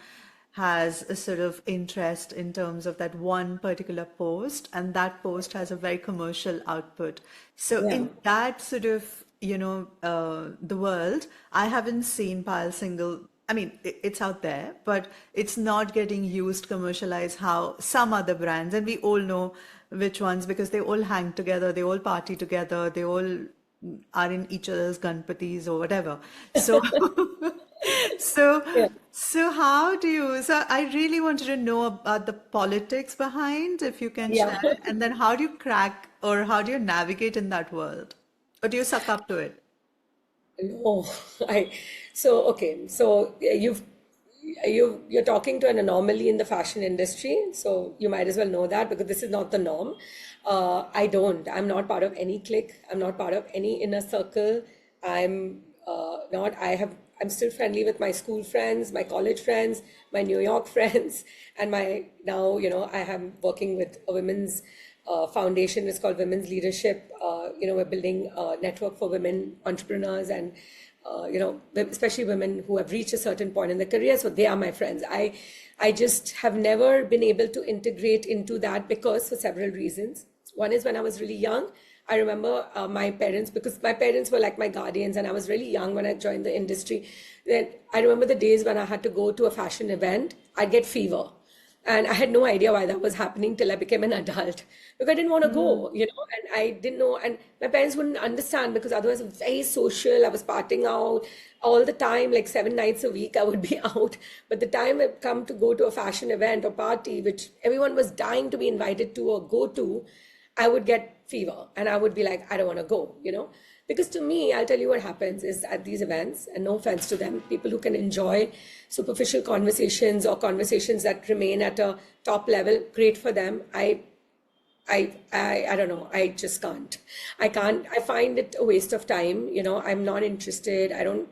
has a sort of interest in terms of that one particular post, and that post has a very commercial output. So yeah. in that sort of, the world, I haven't seen Pile Single. I mean, it's out there, but it's not getting used, commercialized how some other brands, and we all know which ones because they all hang together, they all party together, they all are in each other's Ganpatis or whatever. So, so, Yeah. so how do you, so I really wanted to know about the politics behind, if you can Yeah. share, and then how do you crack or how do you navigate in that world? Or do you suck up to it? No, I so okay. So you're talking to an anomaly in the fashion industry. So you might as well know that because this is not the norm. I don't. I'm not part of any clique. I'm not part of any inner circle. I'm not. I'm still friendly with my school friends, my college friends, my New York friends, and my now I am working with a women's foundation. It's called Women's Leadership. We're building a network for women entrepreneurs and especially women who have reached a certain point in their career. So they are my friends. I just have never been able to integrate into that because for several reasons. One is when I was really young. I remember my parents, because my parents were like my guardians, and I was really young when I joined the industry. Then I remember the days when I had to go to a fashion event, I'd get fever. And I had no idea why that was happening till I became an adult because I didn't want to go, and I didn't know. And my parents wouldn't understand because otherwise, I was very social. I was partying out all the time, like 7 nights a week, I would be out. But the time I come to go to a fashion event or party, which everyone was dying to be invited to or go to, I would get fever and I would be like, I don't want to go. Because to me, I'll tell you what happens is at these events, and no offense to them, people who can enjoy superficial conversations or conversations that remain at a top level, great for them. I don't know. I just can't. I can't. I find it a waste of time. I'm not interested. I don't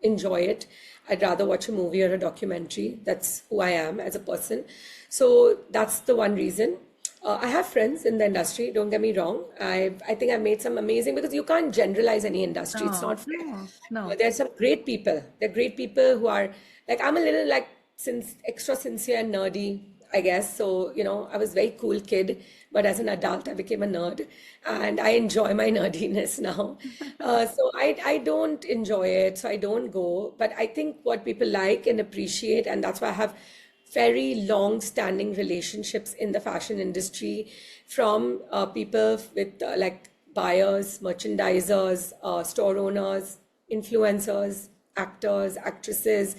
enjoy it. I'd rather watch a movie or a documentary. That's who I am as a person. So that's the one reason. I have friends in the industry. Don't get me wrong. I think I've made some amazing because you can't generalize any industry. It's No, not fair. no, no. There's some great people. There are great people who are like I'm a little like since extra sincere and nerdy, I guess. So I was a very cool kid, but as an adult, I became a nerd, and I enjoy my nerdiness now. So I don't enjoy it, so I don't go. But I think what people like and appreciate, and that's why I have very long standing relationships in the fashion industry from people with like buyers, merchandisers, store owners, influencers, actors, actresses,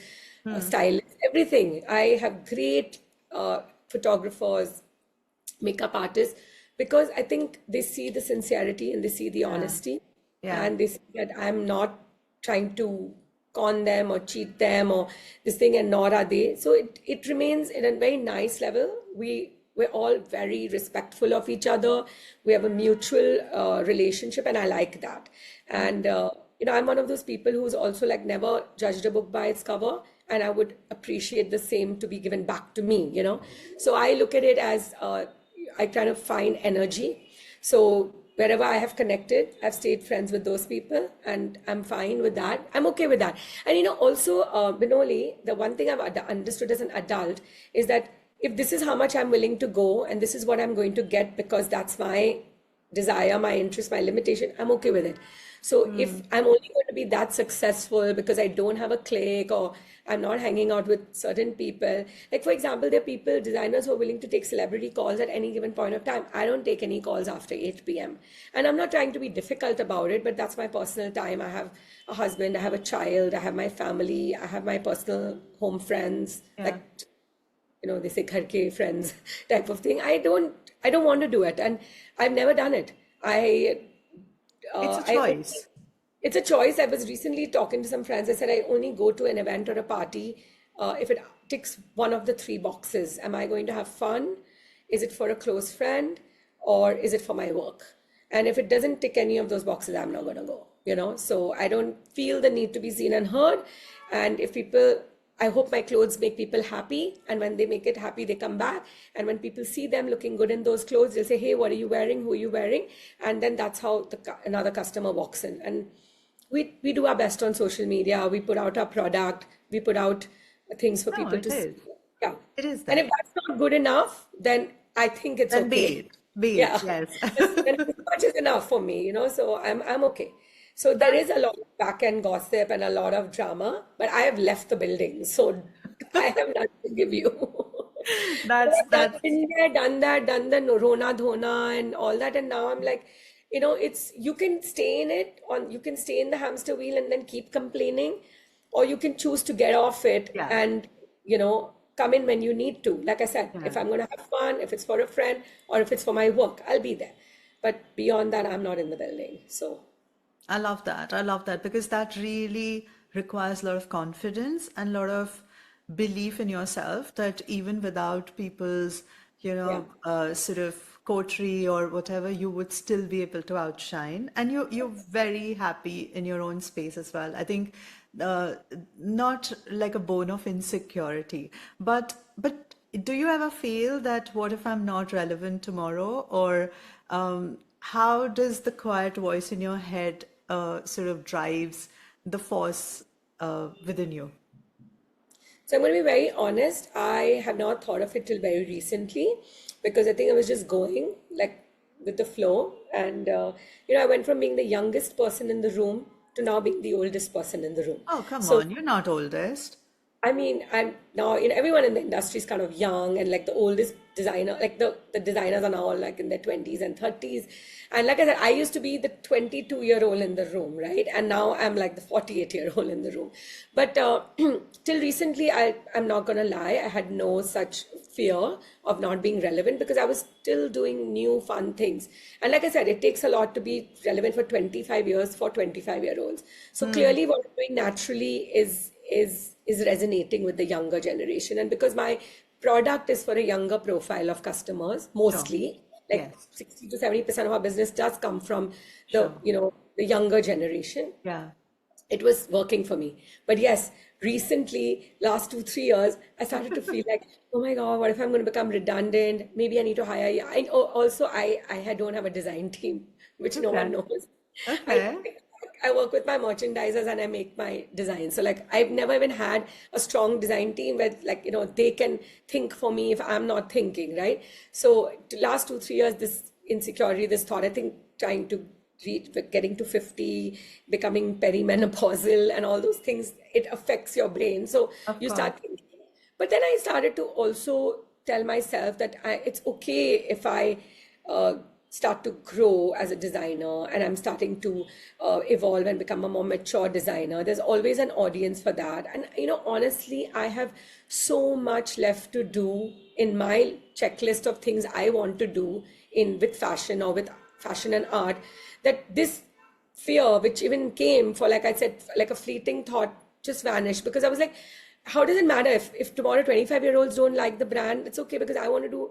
stylists, everything. I have great photographers, makeup artists, because I think they see the sincerity and they see the Yeah, honesty, yeah. and they see that I'm not trying to con them or cheat them or this thing, and nor are they. So it remains in a very nice level. We're all very respectful of each other. We have a mutual relationship, and I like that. And I'm one of those people who's also like never judged a book by its cover, and I would appreciate the same to be given back to me. So I look at it as I kind of find energy. So wherever I have connected, I've stayed friends with those people, and I'm fine with that. I'm okay with that. And also, Binoli, the one thing I've understood as an adult is that if this is how much I'm willing to go, and this is what I'm going to get because that's my desire, my interest, my limitation, I'm okay with it. So if I'm only going to be that successful because I don't have a clique or I'm not hanging out with certain people, like for example, there are people, designers who are willing to take celebrity calls at any given point of time. I don't take any calls after 8 p.m. And I'm not trying to be difficult about it, but that's my personal time. I have a husband, I have a child, I have my family, I have my personal home friends. Yeah. Like they say ghar ke friends type of thing. I don't want to do it, and I've never done it. It's a I only, choice. it's a choice. I was recently talking to some friends. I said I only go to an event or a party if it ticks one of the three boxes. Am I going to have fun? Is it for a close friend, or is it for my work? And if it doesn't tick any of those boxes, I'm not going to go. So I don't feel the need to be seen and heard. And if people, I hope my clothes make people happy. And when they make it happy, they come back. And when people see them looking good in those clothes, they'll say, hey, what are you wearing? Who are you wearing? And then that's how another customer walks in. And we do our best on social media. We put out our product. We put out things for No, people it to see. is. Yeah. It is And if that. that's not good enough, then I think it's Then be okay. it. Be Yeah. it. Yes. Then as much is enough for me, so I'm okay. So there is a lot of back end gossip and a lot of drama, but I have left the building, so I have nothing to give you. But That's I've been there, done that, done the Rona Dhona and all that, and now I'm like, it's you can stay in it you can stay in the hamster wheel and then keep complaining, or you can choose to get off it yeah. and come in when you need to. Like I said, if Yeah. I'm going to have fun, if it's for a friend or if it's for my work, I'll be there. But beyond that, I'm not in the building. So I love that. I love that because that really requires a lot of confidence and a lot of belief in yourself that even without people's, yeah, sort of coterie or whatever, you would still be able to outshine. And you're very happy in your own space as well. I think uh, not like a bone of insecurity, but do you ever feel that what if I'm not relevant tomorrow? Or how does the quiet voice in your head sort of drives the force within you? so I'm going to be very honest. I have not thought of it till very recently because I think I was just going like with the flow. And, I went from being the youngest person in the room to now being the oldest person in the room. Oh, come So on, you're not oldest. I mean, I'm now, everyone in the industry is kind of young, and like the oldest designer, like the designers are now all like in their 20s and 30s. And like I said, I used to be the 22-year-old in the room, right? And now I'm like the 48-year-old in the room. But till recently, I'm not gonna lie, I had no such fear of not being relevant because I was still doing new fun things. And like I said, it takes a lot to be relevant for 25 years for 25-year-olds. So clearly what I'm doing naturally is resonating with the younger generation. And because my product is for a younger profile of customers, Sure. mostly, like Yes. 60 to 70% of our business does come from the, Sure. the younger generation. Yeah. It was working for me. But yes, recently, last 2, 3 years, I started to feel like, oh my God, what if I'm going to become redundant? Maybe I need to hire you. Also, I don't have a design team, which no one Okay. knows. I Okay. I work with my merchandisers and I make my designs. So like I've never even had a strong design team where like they can think for me if I'm not thinking, right? So the last 2, 3 years, this insecurity, this thought, I think trying to getting to 50, becoming perimenopausal and all those things, it affects your brain. So Of you course. start thinking. But then I started to also tell myself that it's okay if I uh, start to grow as a designer and I'm starting to evolve and become a more mature designer. There's always an audience for that. And, honestly, I have so much left to do in my checklist of things I want to do in with fashion or with fashion and art that this fear, which even came for, like I said, like a fleeting thought, just vanished because I was like, how does it matter if tomorrow 25-year-olds don't like the brand? It's okay because I want to do,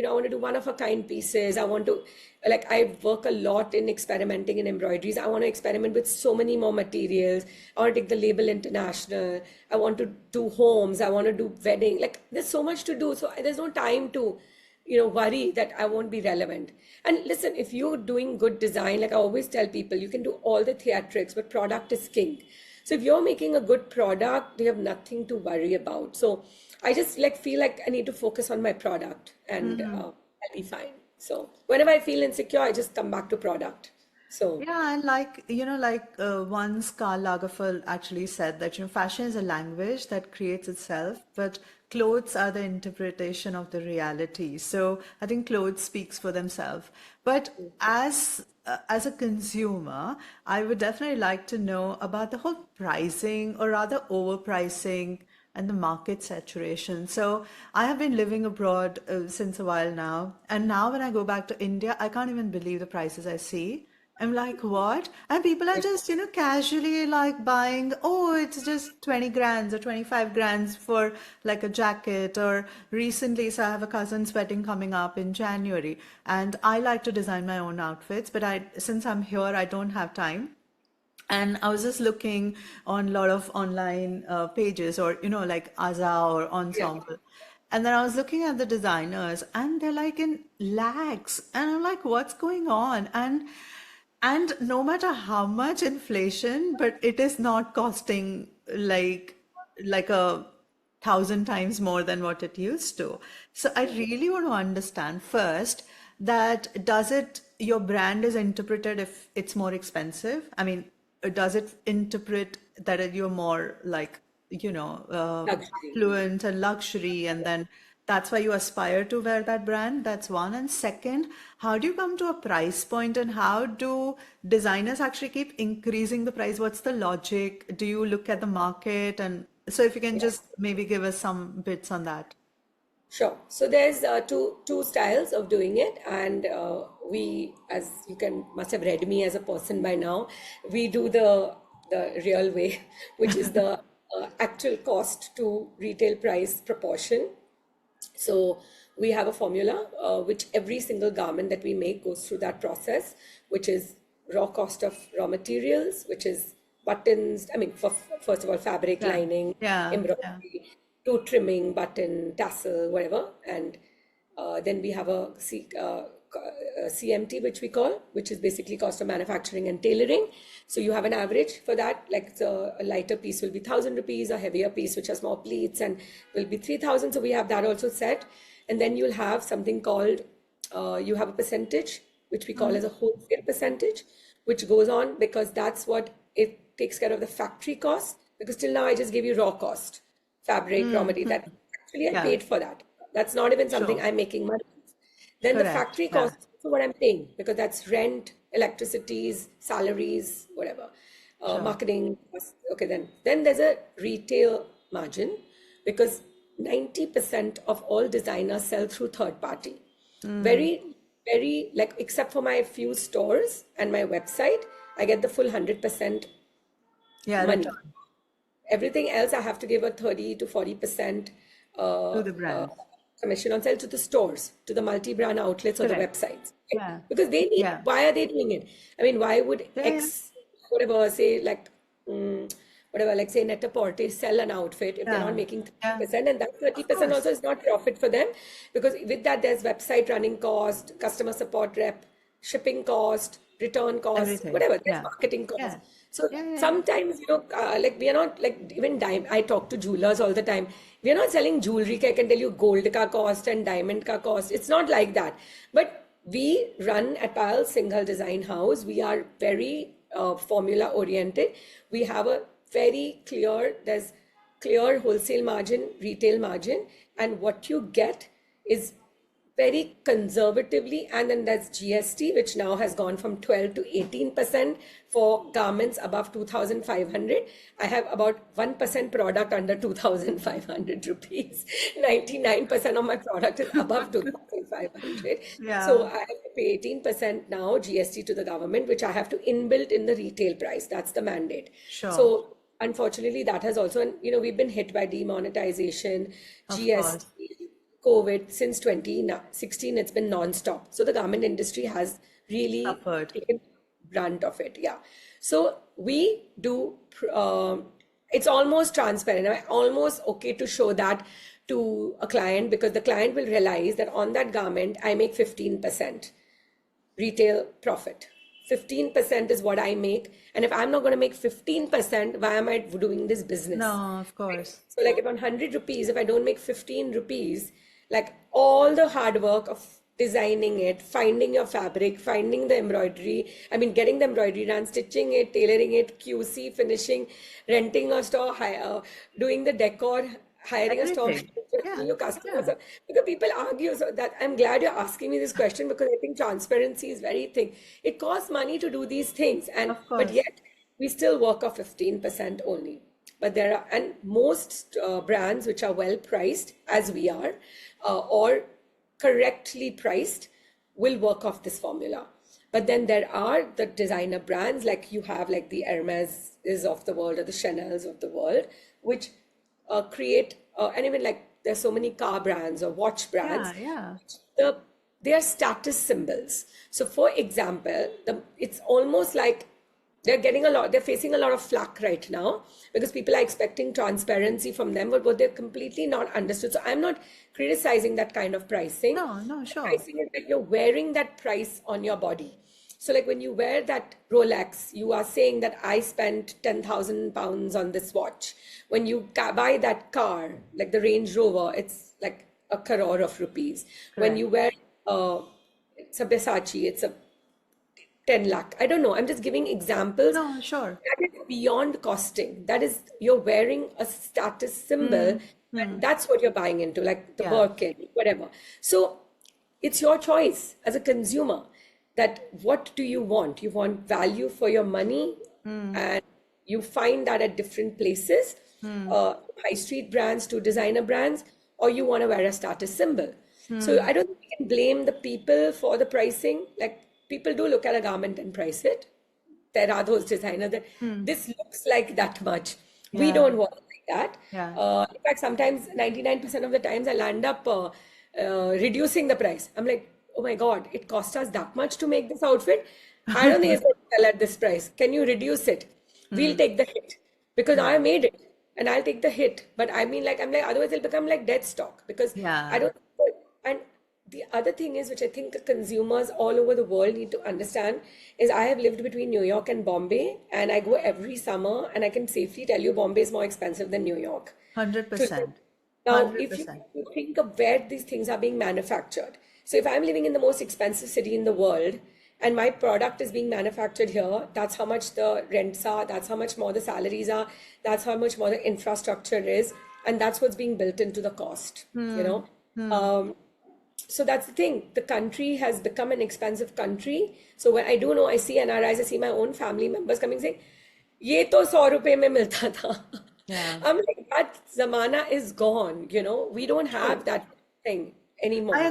I want to do one of a kind pieces. I want to, like, I work a lot in experimenting in embroideries. I want to experiment with so many more materials. I want to take the label international. I want to do homes. I want to do wedding. Like, there's so much to do. So there's no time to worry that I won't be relevant. And listen, if you're doing good design, like I always tell people, you can do all the theatrics, but product is king. So if you're making a good product, you have nothing to worry about. So I just like feel like I need to focus on my product and I'll be fine. So whenever I feel insecure, I just come back to product. So Yeah, and like once Karl Lagerfeld actually said that, fashion is a language that creates itself, but clothes are the interpretation of the reality. So I think clothes speaks for themselves. But as a consumer, I would definitely like to know about the whole pricing or rather overpricing and the market saturation. So I have been living abroad since a while now, and now when I go back to India, I can't even believe the prices I see. I'm like, what? And people are just, casually like buying, oh, it's just 20 grands or 25 grands for like a jacket. Or recently, so I have a cousin's wedding coming up in January, and I like to design my own outfits, but since I'm here, I don't have time. And I was just looking on a lot of online pages, or, like Aza or Yeah. Ensemble. And then I was looking at the designers, and they're like in lakhs. And I'm like, what's going on? And no matter how much inflation, but it is not costing like a thousand times more than what it used to. So I really want to understand first that does it, your brand is interpreted if it's more expensive? I mean, does it interpret that you're more like, Luxury. affluent and luxury, and then that's why you aspire to wear that brand? That's one. And second, how do you come to a price point, and how do designers actually keep increasing the price? What's the logic? Do you look at the market? And so if you can just maybe give us some bits on that. Sure. So there's two styles of doing it, and we, as you can must have read me as a person by now, we do the real way, which is the actual cost to retail price proportion. So we have a formula which every single garment that we make goes through that process, which is raw cost of raw materials, which is buttons. I mean, first of all, fabric, Yeah, lining, yeah, yeah. embroidery, to trimming, button, tassel, whatever. And then we have a CMT, which we call, which is basically cost of manufacturing and tailoring. So you have an average for that, like a lighter piece will be 1,000 rupees, a heavier piece, which has more pleats, and will be 3,000. So we have that also set. And then you'll have something called, you have a percentage, which we call as a wholesale percentage, which goes on because that's what it takes care of the factory cost. Because till now I just gave you raw cost, fabric, raw material. That actually I Yeah, paid for that. That's not even something sure. I'm making money. Then the Correct. factory Yeah. cost is also what I'm paying, because that's rent, electricities, salaries, whatever, Sure. marketing. Okay, then there's a retail margin, because 90% of all designers sell through third party. Very, very, like, except for my few stores and my website, I get the full 100% Yeah, money. return Everything else, I have to give a 30 to 40% to uh, the uh, brands. commission on sale to the stores, to the multi-brand outlets or the Correct. websites. Yeah. Because they need, Yeah. why are they doing it? I mean, why would Yeah. Yeah. X, whatever, say, like, whatever, like, say, Net-a-Porter sell an outfit if they're not Yeah. making Yeah. 30%, and that Of 30% also course. is not profit for them, because with that, there's website running cost, customer support rep, shipping cost, return cost, Everything. whatever, there's Yeah. marketing cost. Yeah. So Yeah. Yeah. sometimes, like, we are not, like, even I talk to jewelers all the time. We are not selling jewelry. I can tell you gold ka cost and diamond ka cost. It's not like that. But we run at Payal Singhal Design House. We are very formula oriented. We have a very clear, there's clear wholesale margin, retail margin, and what you get is very conservatively. And then there's GST, which now has gone from 12 to 18% for garments above 2,500. I have about 1% product under 2,500 rupees. 99% of my product is above 2,500. So Yeah. I have to pay 18% now GST to the government, which I have to inbuilt in the retail price. That's the mandate. Sure. So unfortunately, that has also, and we've been hit by demonetization, Of course. GST, COVID. Since 2016, it's been non-stop. So the garment industry has really Suffered. taken brunt of it. Yeah. So we do, it's almost transparent. I'm almost okay to show that to a client, because the client will realize that on that garment, I make 15% retail profit. 15% is what I make. And if I'm not going to make 15%, why am I doing this business? No, of course. So, like, if on 100 rupees, if I don't make 15 rupees, like, all the hard work of designing it, finding your fabric, finding the embroidery, I mean, getting the embroidery done, stitching it, tailoring it, QC, finishing, renting a store, doing the decor, hiring a store, Everything. Yeah. your customers. Yeah. Because people argue, so that I'm glad you're asking me this question, because I think transparency is very thing. It costs money to do these things, Of but course. yet we still work off 15% only. but there are, and most brands which are well priced, as we are, or correctly priced, will work off this formula. But then there are the designer brands, like you have like the Hermes is of the world or the Chanel's of the world, which create, and even like there's so many car brands or watch brands. Yeah. They are status symbols. So for example, it's almost like they're facing a lot of flack right now because people are expecting transparency from them, but what they're completely not understood. So I'm not criticizing that kind of pricing. No, sure. Pricing is that you're wearing that price on your body. So like when you wear that Rolex, you are saying that I spent 10,000 pounds on this watch. When you buy that car, like the Range Rover, it's like a crore of rupees. When you wear it's a Versace, it's a 10 lakh. I don't know. I'm just giving examples. No, sure. That is beyond costing. That is, you're wearing a status symbol, and that's what you're buying into, like the Birkin, whatever. So it's your choice as a consumer that what do you want? You want value for your money, and you find that at different places, high street brands to designer brands, or you want to wear a status symbol. So I don't think we can blame the people for the pricing. Like, people do look at a garment and price it. There are those designers that this looks like that much. We don't want like that. In fact, sometimes 99% of the times I'll end up reducing the price. I'm like, oh my God, it cost us that much to make this outfit. I don't think it's going to sell at this price. Can you reduce it? We'll take the hit because I made it and I'll take the hit. But I mean, like, I'm like, otherwise it'll become like dead stock because I don't. And the other thing is, which I think consumers all over the world need to understand, is I have lived between New York and Bombay, and I go every summer, and I can safely tell you Bombay is more expensive than New York. 100%. Now, if you think of where these things are being manufactured, so if I'm living in the most expensive city in the world, and my product is being manufactured here, that's how much the rents are, that's how much more the salaries are, that's how much more the infrastructure is, and that's what's being built into the cost, you know? So that's the thing. The country has become an expensive country. So when I do know, I see NRIs, I see my own family members coming saying, "Ye to 100 rupees mein milta tha." I'm like, that zamana is gone. You know, we don't have that thing anymore. I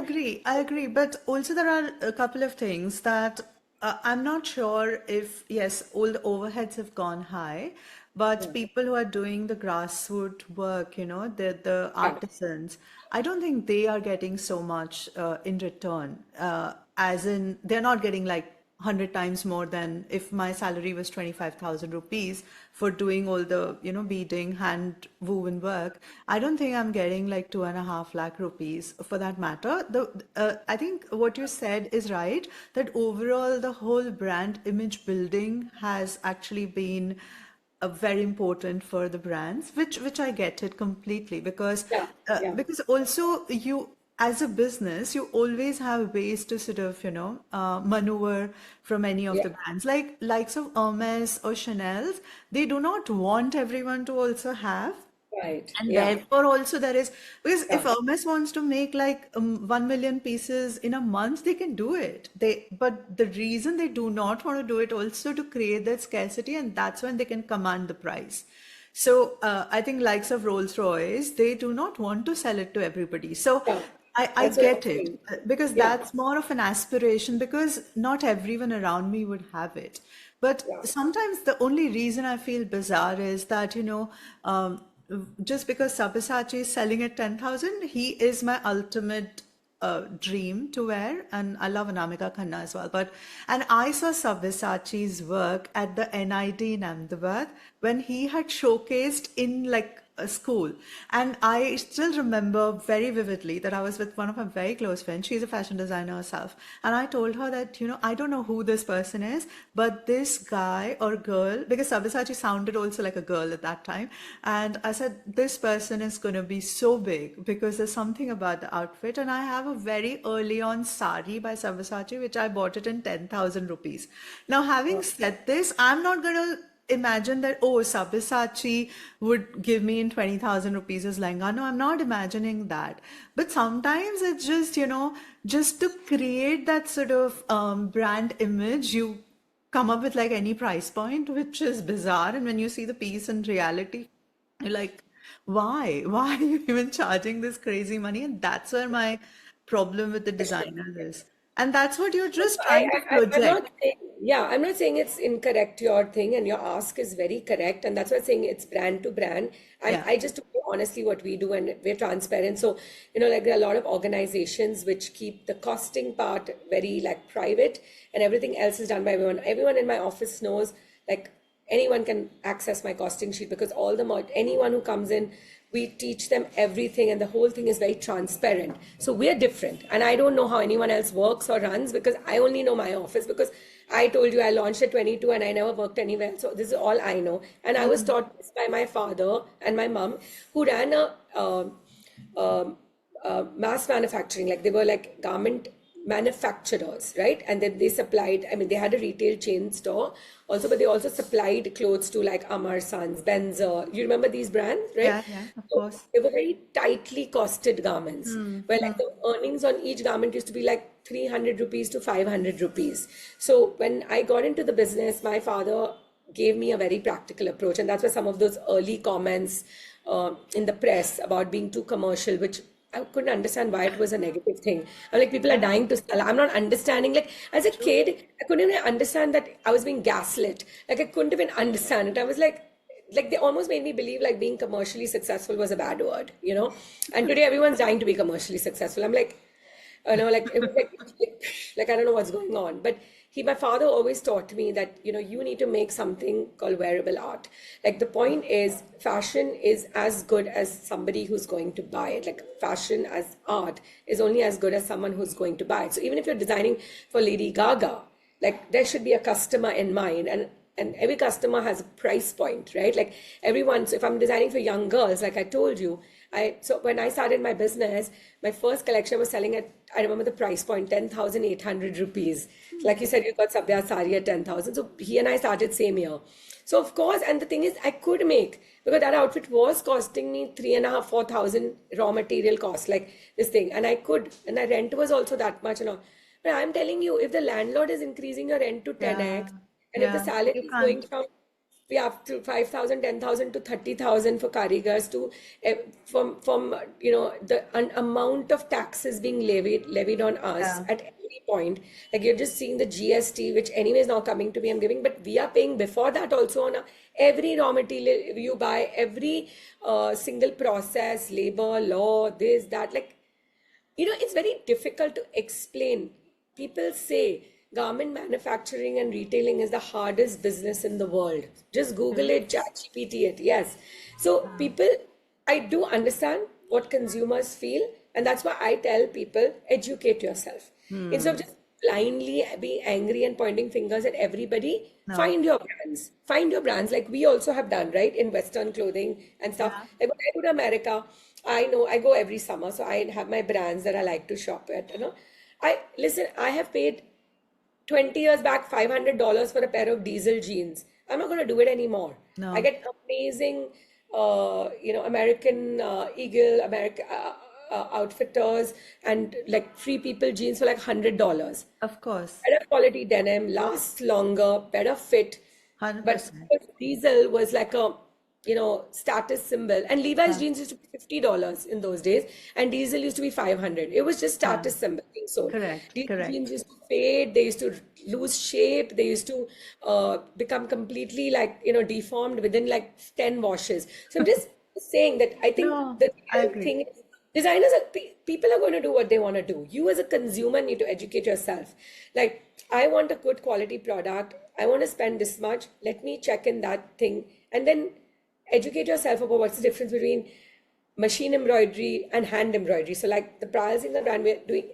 agree. But also there are a couple of things that I'm not sure if, yes, all the overheads have gone high, but people who are doing the grassroots work, you know, the artisans, I don't think they are getting so much in return, as in they're not getting like 100 times more than if my salary was 25,000 rupees for doing all the, you know, beading, hand woven work. I don't think I'm getting like 2.5 lakh rupees for that matter. I think what you said is right, that overall the whole brand image building has actually been very important for the brands, which I get it completely because also you as a business you always have ways to sort of, you know, maneuver from any of the brands, like likes of Hermes or Chanel's. They do not want everyone to also have. Right. And therefore also there is, because if Hermes wants to make like 1 million pieces in a month, they can do it. But the reason they do not want to do it also to create that scarcity, and that's when they can command the price. So I think likes of Rolls-Royce, they do not want to sell it to everybody. So I get it because that's more of an aspiration, because not everyone around me would have it. But sometimes the only reason I feel bizarre is that, you know, just because Sabyasachi is selling at 10,000, he is my ultimate dream to wear, and I love Anamika Khanna as well. And I saw Sabyasachi's work at the NID in Ahmedabad when he had showcased in like a school, and I still remember very vividly that I was with one of my very close friends. She's a fashion designer herself, and I told her that, you know, I don't know who this person is, but this guy or girl, because Sabyasachi sounded also like a girl at that time, and I said, this person is going to be so big because there's something about the outfit. And I have a very early on sari by Sabyasachi, which I bought it in 10,000 rupees. Now, having said this, I'm not going to imagine that, oh, Sabyasachi would give me in 20,000 rupees as lehenga. No, I'm not imagining that. But sometimes it's just, you know, just to create that sort of brand image, you come up with like any price point, which is bizarre. And when you see the piece in reality, You're like, why? Why are you even charging this crazy money? And that's where my problem with the designers is. And that's what you're just trying to I'm project. not saying, yeah, I'm not saying it's incorrect, your thing, and your ask is very correct. And that's why I'm saying it's brand to brand. And Yeah. I just do honestly what we do, and we're transparent. So, like there are a lot of organizations which keep the costing part very like private, and everything else is done by everyone. Everyone in my office knows, like, anyone can access my costing sheet because anyone who comes in, we teach them everything, and the whole thing is very transparent. So we're different, and I don't know how anyone else works or runs because I only know my office, because I told you I launched at 22 and I never worked anywhere. So this is all I know, and I was taught this by my father and my mom, who ran a mass manufacturing, like they were like garment manufacturers, right? And then they supplied, I mean, they had a retail chain store also, but they also supplied clothes to like Amar Sons, Benzer. You remember these brands, right? Yeah, of So course. they were very tightly costed garments, where like the earnings on each garment used to be like 300 rupees to 500 rupees. So when I got into the business, my father gave me a very practical approach, and that's why some of those early comments in the press about being too commercial, which I couldn't understand why it was a negative thing. I'm like, people are dying to sell. I'm not understanding. Like, as a kid, I couldn't even understand that I was being gaslit. Like, I couldn't even understand it. I was like they almost made me believe like being commercially successful was a bad word, And today everyone's dying to be commercially successful. I'm like, like it was like I don't know what's going on. But my father always taught me that, you need to make something called wearable art. Like the point is, fashion is as good as somebody who's going to buy it. Like fashion as art is only as good as someone who's going to buy it. So even if you're designing for Lady Gaga, like there should be a customer in mind, and every customer has a price point, right? Like everyone. So if I'm designing for young girls, like I told you, so when I started my business, my first collection was selling at, I remember the price point, 10,800 rupees. Like you said, you got Sabya Sari at 10,000. So he and I started same year. So of course, and the thing is, I could make, because that outfit was costing me 3,500, 4,000 raw material cost, like this thing. And the rent was also that much and all. But I'm telling you, if the landlord is increasing your rent to Yeah. 10x, and if the salary You is going can't. from, we have to 5,000, 10,000 to 30,000 for karigars, to from the amount of taxes being levied on us Yeah. at every point. Like you're just seeing the GST, which anyway is now coming to be, I'm giving, but we are paying before that also on every raw material you buy, every single process, labor, law, this, that. Like, it's very difficult to explain. People say garment manufacturing and retailing is the hardest business in the world. Just Google it, ChatGPT it. Yes. So people, I do understand what consumers feel, and that's why I tell people, educate yourself. Instead of just blindly being angry and pointing fingers at everybody, No. find your brands. Find your brands, like we also have done, right, in Western clothing and stuff. Yeah. Like when I go to America, I know I go every summer, so I have my brands that I like to shop at. I have paid 20 years back $500 for a pair of diesel jeans. I'm not going to do it anymore. I No. get amazing, American Eagle, American outfitters, and like Free People jeans for like $100. Of course. Better quality denim, lasts longer, better fit. But 100%. diesel was like a, status symbol. And Levi's Yeah. jeans used to be $50 in those days, and diesel used to be 500. It was just Yeah. status symbol being sold. Correct. Diesel jeans Correct. used to fade, they used to lose shape, they used to become completely like, deformed within like 10 washes. So I'm just saying that I think No, the I real agree. thing is, people are going to do what they want to do. You as a consumer need to educate yourself. Like, I want a good quality product, I want to spend this much, let me check in that thing, and then educate yourself about what's the difference between machine embroidery and hand embroidery. So like the Prayal Singh brand we're doing,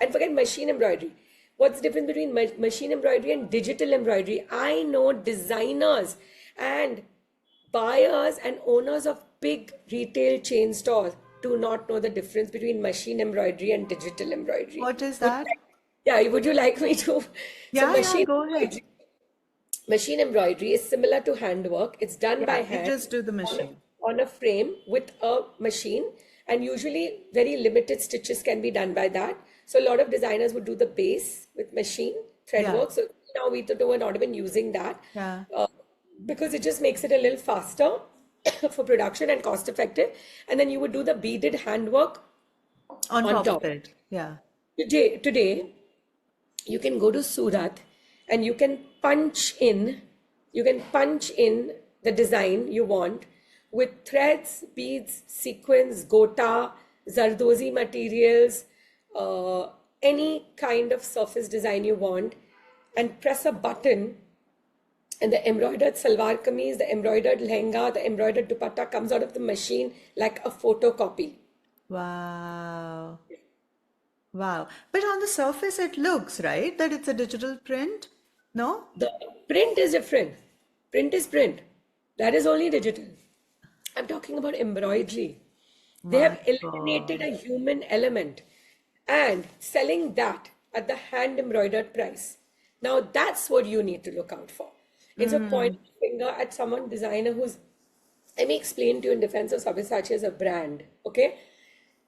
and forget machine embroidery. What's the difference between machine embroidery and digital embroidery? I know designers and buyers and owners of big retail chain stores do not know the difference between machine embroidery and digital embroidery. What is that? Would you like me to? So Yeah, go ahead. machine embroidery is similar to handwork. It's done by Yeah, you hand just do the on a, machine. on a frame with a machine, and usually very limited stitches can be done by that. So a lot of designers would do the base with machine thread Yeah. work. So now we're not even using that Yeah. because it just makes it a little faster. for production and cost effective. And then you would do the beaded handwork On on top of top. it. Yeah. Today, you can go to Surat and you can punch in the design you want with threads, beads, sequins, gota, zardozi materials, any kind of surface design you want, and press a button, and the embroidered salwar kameez, the embroidered lehenga, the embroidered dupatta comes out of the machine like a photocopy. Wow. Wow. But on the surface, it looks, right, that it's a digital print? No? The print is different. Print is print. That is only digital. I'm talking about embroidery. They have My eliminated God. a human element and selling that at the hand embroidered price. Now that's what you need to look out for. Instead of pointing the finger at someone designer who's, let me explain to you in defense of Sabyasachi as a brand, okay?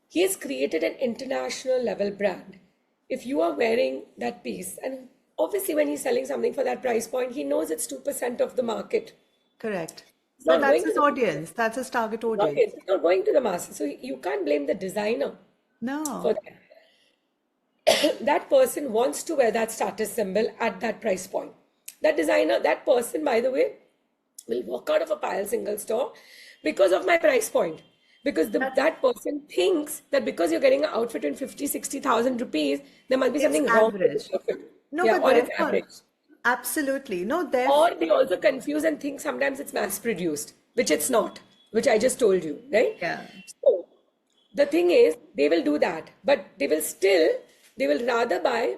He has created an international level brand. If you are wearing that piece, and obviously when he's selling something for that price point, he knows it's 2% of the market. Correct. It's But not that's going to his the audience. That's his target audience. market. It's not going to the masses. So you can't blame the designer for No. that. That person wants to wear that status symbol at that price point. That designer, that person, by the way, will walk out of a Payal single store because of my price point. Because that person thinks that because you're getting an outfit in 50, 60,000 rupees, there must be It's something wrong with average. the outfit. No, Yeah, but or it's therefore, average. absolutely. No, therefore, Or they also confuse and think sometimes it's mass produced, which it's not, which I just told you, right? yeah. So the thing is, they will do that, but they will rather buy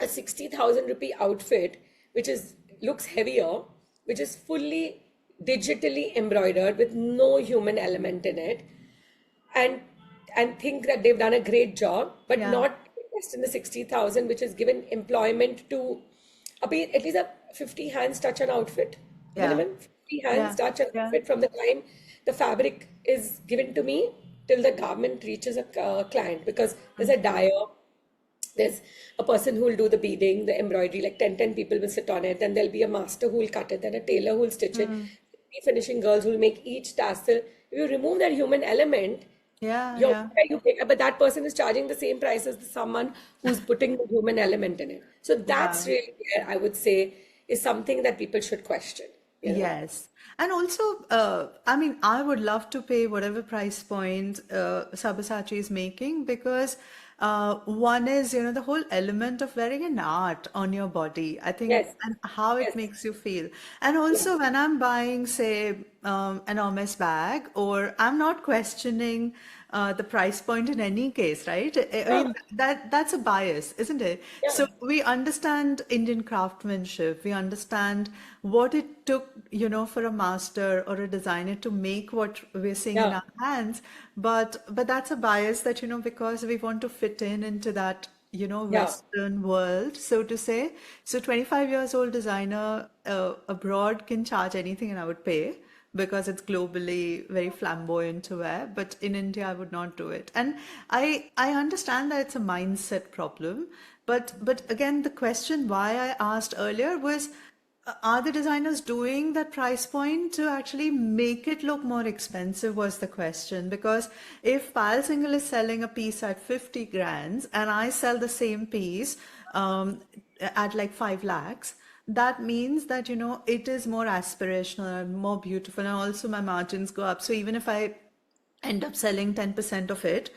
a 60,000 rupee outfit, which looks heavier, which is fully digitally embroidered with no human element in it, and think that they've done a great job, but Yeah. not invest in the 60,000, which has given employment to at least a 50 hands touch an outfit, Yeah. minimum 50 hands Yeah. touch an Yeah. outfit from the time the fabric is given to me till the garment reaches a client, because there's a dyer, there's a person who will do the beading, the embroidery, like 10 people will sit on it. Then there'll be a master who will cut it, then a tailor who will stitch it, finishing girls who will make each tassel. If you remove that human element, Yeah. you're, Yeah. you pay, but that person is charging the same price as someone who's putting the human element in it. So that's Wow. really where I would say is something that people should question, you know? Yes. And also, I mean, I would love to pay whatever price point Sabyasachi is making, because one is, the whole element of wearing an art on your body, I think, Yes, and how it yes, makes you feel. And yeah, also, when I'm buying, say, an Hermes bag, or I'm not questioning the price point in any case, right? I yeah, mean, that's a bias, isn't it? yeah, So we understand Indian craftsmanship. We understand what it took, for a master or a designer to make what we're seeing in yeah, our hands. But that's a bias that, because we want to fit in into that, yeah, Western world, so to say. So 25 years old designer abroad can charge anything and I would pay, because it's globally very flamboyant to wear. But in India, I would not do it. And I understand that it's a mindset problem. But again, the question why I asked earlier was, are the designers doing that price point to actually make it look more expensive, was the question. Because if Payal Singhal is selling a piece at 50 grand and I sell the same piece at like 5 lakhs, that means that, it is more aspirational and more beautiful, and also my margins go up. So even if I end up selling 10% of it,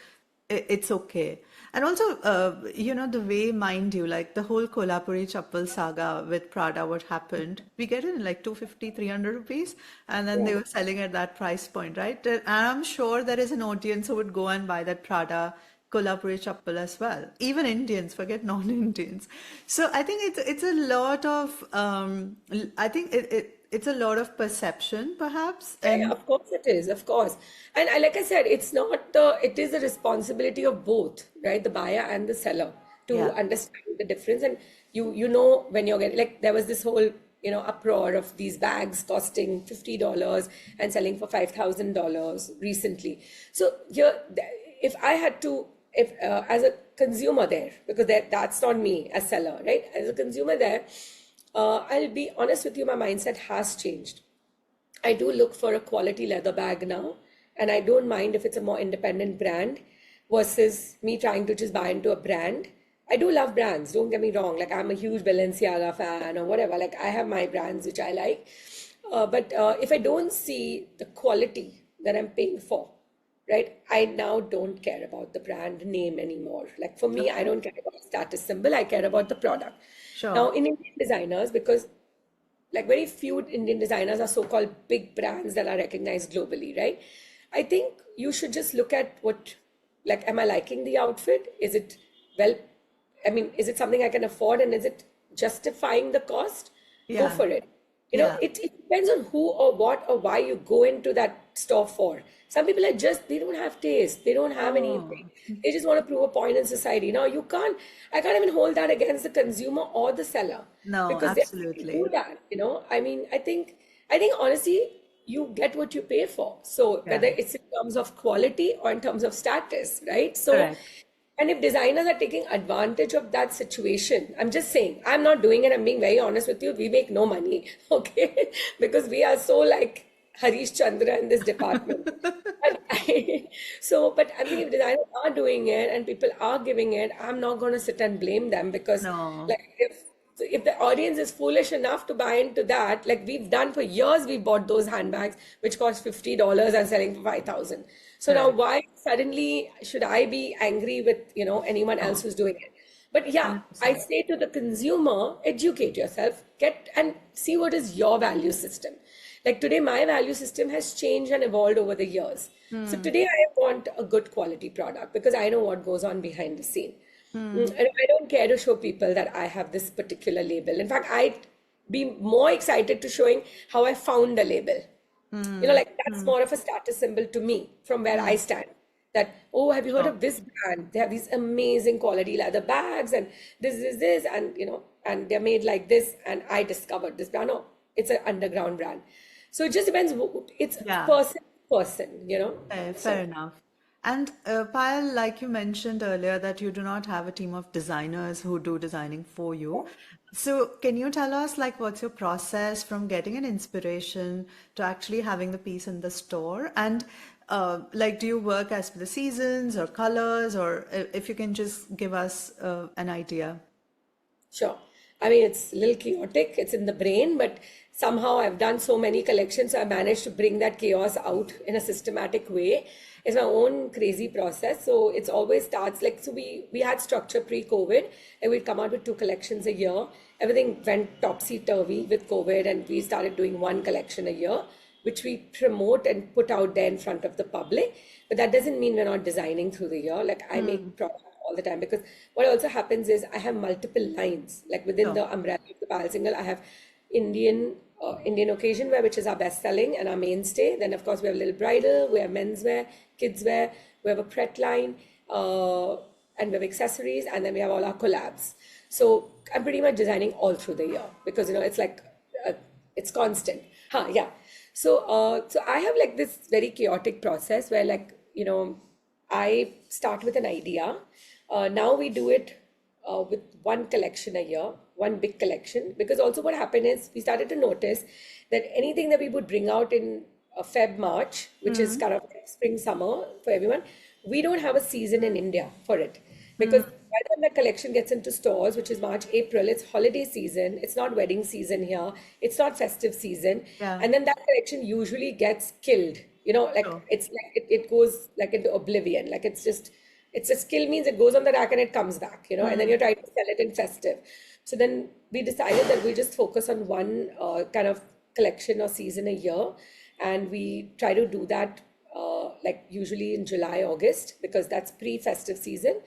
it's okay. And also, the way, mind you, like the whole Kolhapuri Chappal saga with Prada, what happened, we get it in like 250, 300 rupees, and then they yeah, were selling at that price point, right? And I'm sure there is an audience who would go and buy that Prada Kolhapuri chappal as well. Even Indians, forget non-Indians. So I think it's a lot of I think it's a lot of perception, perhaps. yeah, And of course it is, of course. And like I said, it is the responsibility of both, right? The buyer and the seller to yeah, understand the difference. And you know when you're getting, like there was this whole, uproar of these bags costing $50 and selling for $5,000 recently. So if I had to, if as a consumer there, because that's not me as seller, right? As a consumer there, I'll be honest with you, my mindset has changed. I do look for a quality leather bag now, and I don't mind if it's a more independent brand versus me trying to just buy into a brand. I do love brands, don't get me wrong. Like, I'm a huge Balenciaga fan or whatever. Like, I have my brands which I like. But if I don't see the quality that I'm paying for, right, I now don't care about the brand name anymore. Like, for me, I don't care about the status symbol, I care about the product. Now, Sure. in Indian designers, because like very few Indian designers are so-called big brands that are recognized globally, right? I think you should just look at what, like, am I liking the outfit? Is it well, I mean, is it something I can afford and is it justifying the cost? Go Yeah. for it. Yeah. It depends on who or what or why you go into that store for. Some people are just, they don't have taste. They don't have anything. Oh, They just want to prove a point in society. Now, I can't even hold that against the consumer or the seller no, because they do absolutely. that. I mean, I think honestly, you get what you pay for. So whether Yeah. it's in terms of quality or in terms of status, right? So, Correct. and if designers are taking advantage of that situation, I'm just saying, I'm not doing it. I'm being very honest with you. We make no money, okay? Because we are so like Harish Chandra in this department. But I mean, if designers are doing it and people are giving it, I'm not going to sit and blame them because, No. like, if the audience is foolish enough to buy into that, like we've done for years, we bought those handbags which cost $50 and selling for 5,000. So now, Correct. why suddenly should I be angry with anyone else No. who's doing it? But yeah, I 100%. say to the consumer, educate yourself, get and see what is your value system. Like today, my value system has changed and evolved over the years. So Hmm. today, I want a good quality product because I know what goes on behind the scene. Hmm. And I don't care to show people that I have this particular label. In fact, I'd be more excited to showing how I found the label. Hmm. Like that's more of a status symbol to me from where I stand. That, oh, have you heard Sure. of this brand? They have these amazing quality leather bags and this, and and they're made like this. And I discovered this brand. No, it's an underground brand. So it just depends. It's Yeah. person to person. Fair So enough. And Payal, like you mentioned earlier, that you do not have a team of designers who do designing for you. So can you tell us, like, what's your process from getting an inspiration to actually having the piece in the store? And like, do you work as per the seasons or colors, or if you can just give us an idea? sure. I mean, it's a little chaotic, it's in the brain, but somehow I've done so many collections, so I managed to bring that chaos out in a systematic way. It's my own crazy process. So it's always starts like, so we had structure pre-COVID and we'd come out with 2 collections a year. Everything went topsy-turvy with COVID and we started doing 1 collection a year, which we promote and put out there in front of the public. But that doesn't mean we're not designing through the year. Like I Hmm. make product all the time because what also happens is I have multiple lines. Like within Sure. the umbrella of the Pal Single, I have Indian occasion wear, which is our best selling and our mainstay. Then of course we have little bridal, we have menswear, kids wear, we have a pret line, and we have accessories, and then we have all our collabs. So I'm pretty much designing all through the year because it's like uh, it's constant. Yeah. So I have like this very chaotic process where like I start with an idea. Now we do it with 1 collection a year, one big collection. Because also what happened is we started to notice that anything that we would bring out in Feb, March, which is kind of like spring, summer for everyone, we don't have a season in India for it. Because by the time that collection gets into stores, which is March, April, it's holiday season, it's not wedding season here, it's not festive season. Yeah. And then that collection usually gets killed. Like Sure. it's like it goes like into oblivion. Like it's a skill means it goes on the rack and it comes back, and then you're trying to sell it in festive. So then we decided that we just focus on one kind of collection or season a year, and we try to do that like usually in July, August, because that's pre-festive season.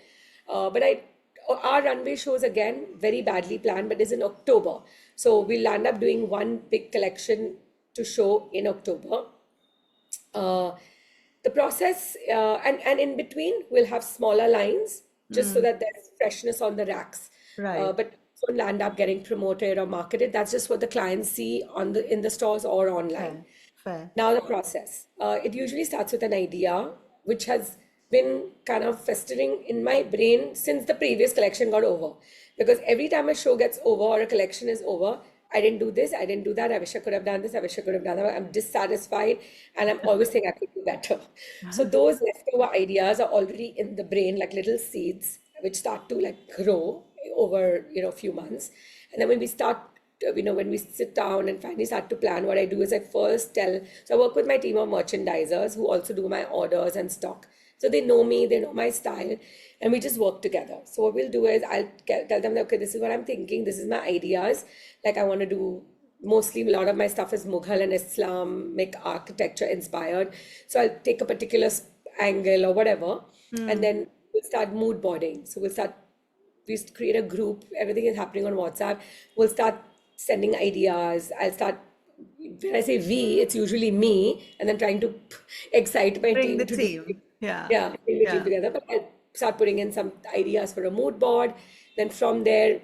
But our runway shows again very badly planned, but is in October. So we'll end up doing one big collection to show in October. Uh, the process and in between we'll have smaller lines just so that there's freshness on the racks. Right. But won't end up getting promoted or marketed. That's just what the clients see in the stores or online. Fair. Fair. Now the process. It usually starts with an idea, which has been kind of festering in my brain since the previous collection got over. Because every time a show gets over or a collection is over, I didn't do this, I didn't do that, I wish I could have done this, I wish I could have done that. I'm dissatisfied and I'm always saying I could do better. So those leftover ideas are already in the brain like little seeds which start to like grow over, a few months. And then when we start, when we sit down and finally start to plan, what I do is I first tell, so I work with my team of merchandisers who also do my orders and stock. So they know me, they know my style, and we just work together. So what we'll do is I'll tell them that, okay, this is what I'm thinking, this is my ideas. Like I want to do, mostly a lot of my stuff is Mughal and Islamic architecture inspired. So I'll take a particular angle or whatever, and then we'll start mood boarding. So we create a group, everything is happening on WhatsApp. We'll start sending ideas. I'll start, when I say we, it's usually me, and then trying to excite my Bring the team to do, team. Yeah. yeah, bring the team Yeah. together. But I'll start putting in some ideas for a mood board. Then from there,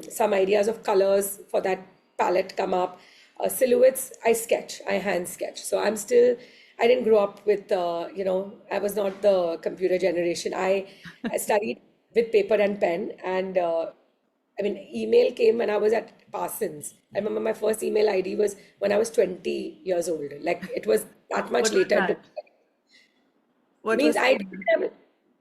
some ideas of colors for that palette come up. Silhouettes, I sketch, I hand sketch. So I didn't grow up with, I was not the computer generation. I studied with paper and pen, and email came when I was at Parsons. I remember my first email ID was when I was 20 years old. Like it was that much What was later. that? What Means was I didn't have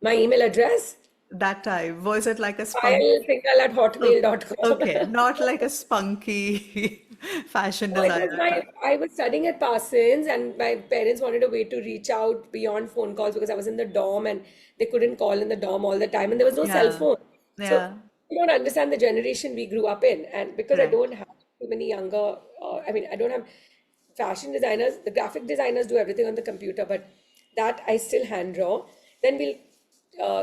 my email address, that time? Was it like a spunk? filesingle at Oh, hotmail.com. okay, not like a spunky fashion No, it was designer type. I was studying at Parsons, and my parents wanted a way to reach out beyond phone calls because I was in the dorm and they couldn't call in the dorm all the time, and there was no cell Yeah. phone. So Yeah. you don't understand the generation we grew up in, and because I Correct. don't have too many younger, I don't have fashion designers. The graphic designers do everything on the computer, but that I still hand draw. Then we'll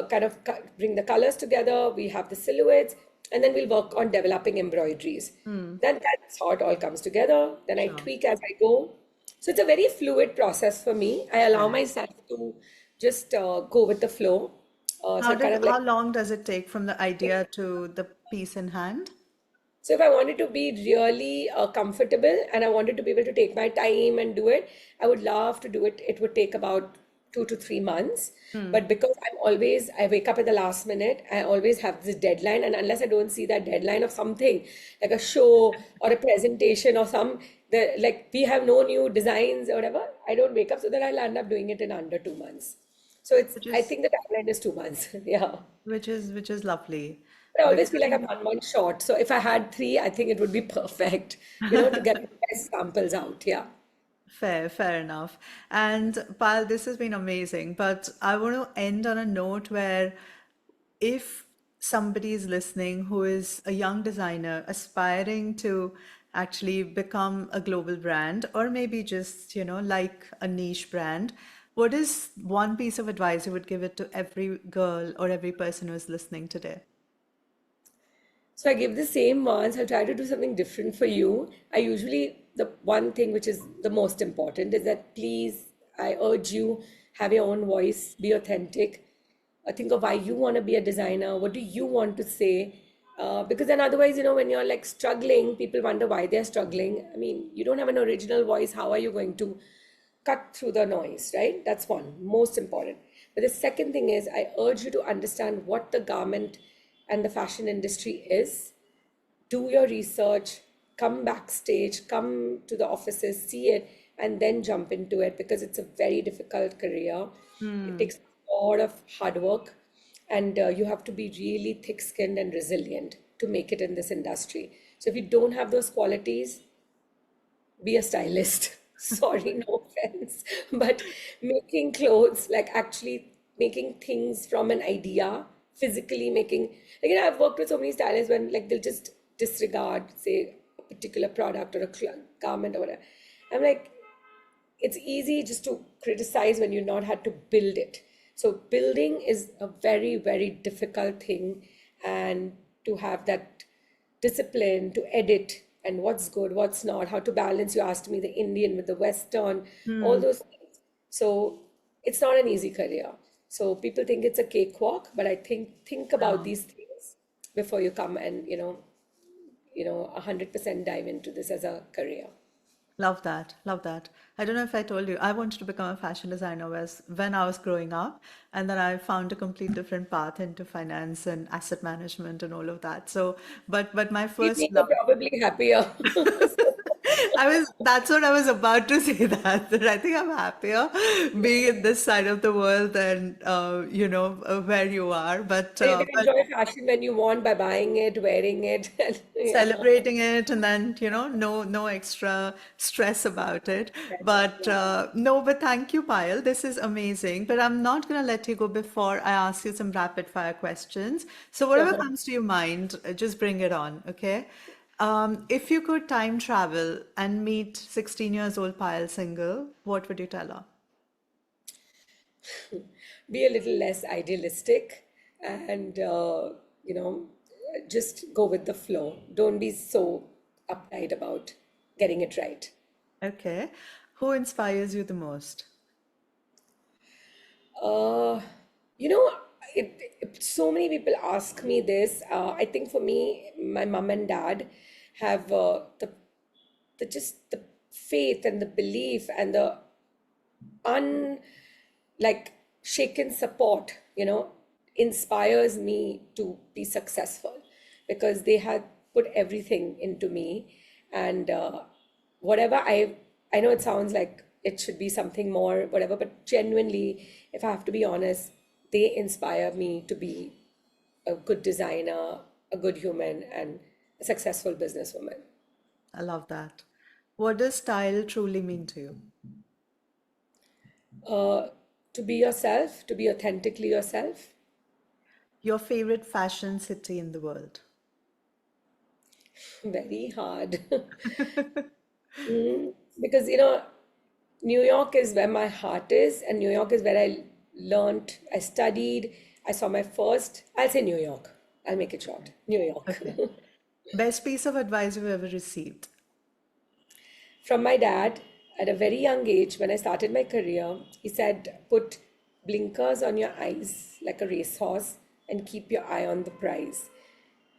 kind of bring the colors together. We have the silhouettes, and then we'll work on developing embroideries. Then that's how it all comes together. Then I Sure. tweak as I go. So it's a very fluid process for me. I allow Right. myself to just go with the flow. So kind of like, How long does it take from the idea to the piece in hand? so if I wanted to be really comfortable and I wanted to be able to take my time and do it, I would love to do it. It would take about 2 to 3 months. But because I wake up at the last minute, I always have this deadline. And unless I don't see that deadline of something like a show or a presentation or like we have no new designs or whatever, I don't wake up. So then I'll end up doing it in under 2 months. So Which I is think the timeline is 2 months. Yeah. which is lovely. But I always Because feel I like I'm think 1 month short. So if I had three, I think it would be perfect, to get the best samples out. Yeah. fair enough. And Pal, this has been amazing, but I want to end on a note where if somebody is listening who is a young designer aspiring to actually become a global brand, or maybe just, like a niche brand, what is one piece of advice you would give it to every girl or every person who is listening today? So I give the same ones. I'll try to do something different for you. The one thing which is the most important is that please, I urge you, have your own voice, be authentic. Think of why you want to be a designer. What do you want to say? Because then otherwise, when you're like struggling, people wonder why they're struggling. I mean, you don't have an original voice. How are you going to cut through the noise, right? That's one, most important. But the second thing is, I urge you to understand what the garment and the fashion industry is. Do your research, come backstage, come to the offices, see it, and then jump into it because it's a very difficult career. It takes a lot of hard work, and you have to be really thick skinned and resilient to make it in this industry. So if you don't have those qualities, be a stylist. Sorry, no offense, but making clothes, like actually making things from an idea, physically making, I've worked with so many stylists when like they'll just disregard, say, a particular product or a garment or whatever. I'm like, it's easy just to criticize when you've not had to build it. So building is a very, very difficult thing, and to have that discipline to edit and what's good, what's not, how to balance. You asked me the Indian with the Western, all those things. So it's not an easy career. So people think it's a cakewalk, but I think about No. these things before you come and 100% dive into this as a career. Love that. Love that. I don't know if I told you, I wanted to become a fashion designer as when I was growing up, and then I found a complete different path into finance and asset management and all of that. So, but my You first think you're love. probably happier. That's what I was about to say that I think I'm happier being in this side of the world than where you are. You can But enjoy fashion when you want by buying it, wearing it, and yeah. celebrating it, and then no extra stress about it. But no, but thank you, Payal, this is amazing, but I'm not going to let you go before I ask you some rapid fire questions. So whatever Sure. comes to your mind, just bring it on, okay? If you could time travel and meet 16 years old Payal Singhal, what would you tell her? Be a little less idealistic and you know just go with the flow. Don't be so uptight about getting it right. Okay. Who inspires you the most? uh, you know so many people ask me this. I think for me, my mom and dad have the just the faith and the belief and the un like shaken support, inspires me to be successful because they had put everything into me. And whatever I know it sounds like it should be something more, whatever, but genuinely, if I have to be honest, they inspire me to be a good designer, a good human, and a successful businesswoman. I love that. What does style truly mean to you? Uh, to be yourself, to be authentically yourself. Your favorite fashion city in the world? Very hard. Because, New York is where my heart is, and New York is where I learned, I studied, I saw my first, I'll say New York. I'll make it short. New York. Okay. Best piece of advice you've ever received? From my dad at a very young age when I started my career. He said, put blinkers on your eyes like a racehorse and keep your eye on the prize.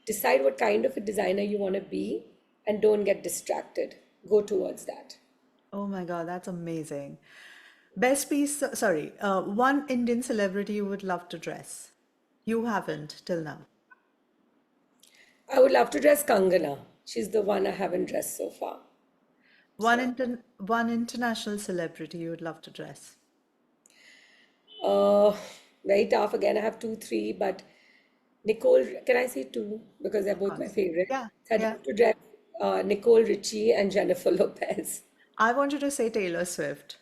Decide what kind of a designer you want to be and don't get distracted. Go towards that. Oh my God, that's amazing. Best piece, sorry, one Indian celebrity you would love to dress. You haven't till now. I would love to dress Kangana. She's the one I haven't dressed so far. So, One international celebrity you would love to dress. uh, very tough. Again, I have two, three, but Nicole, can I say two? Because they're Of both my course. favorite. Yeah, So I'd yeah. love to dress Nicole Richie and Jennifer Lopez. I wanted to say Taylor Swift.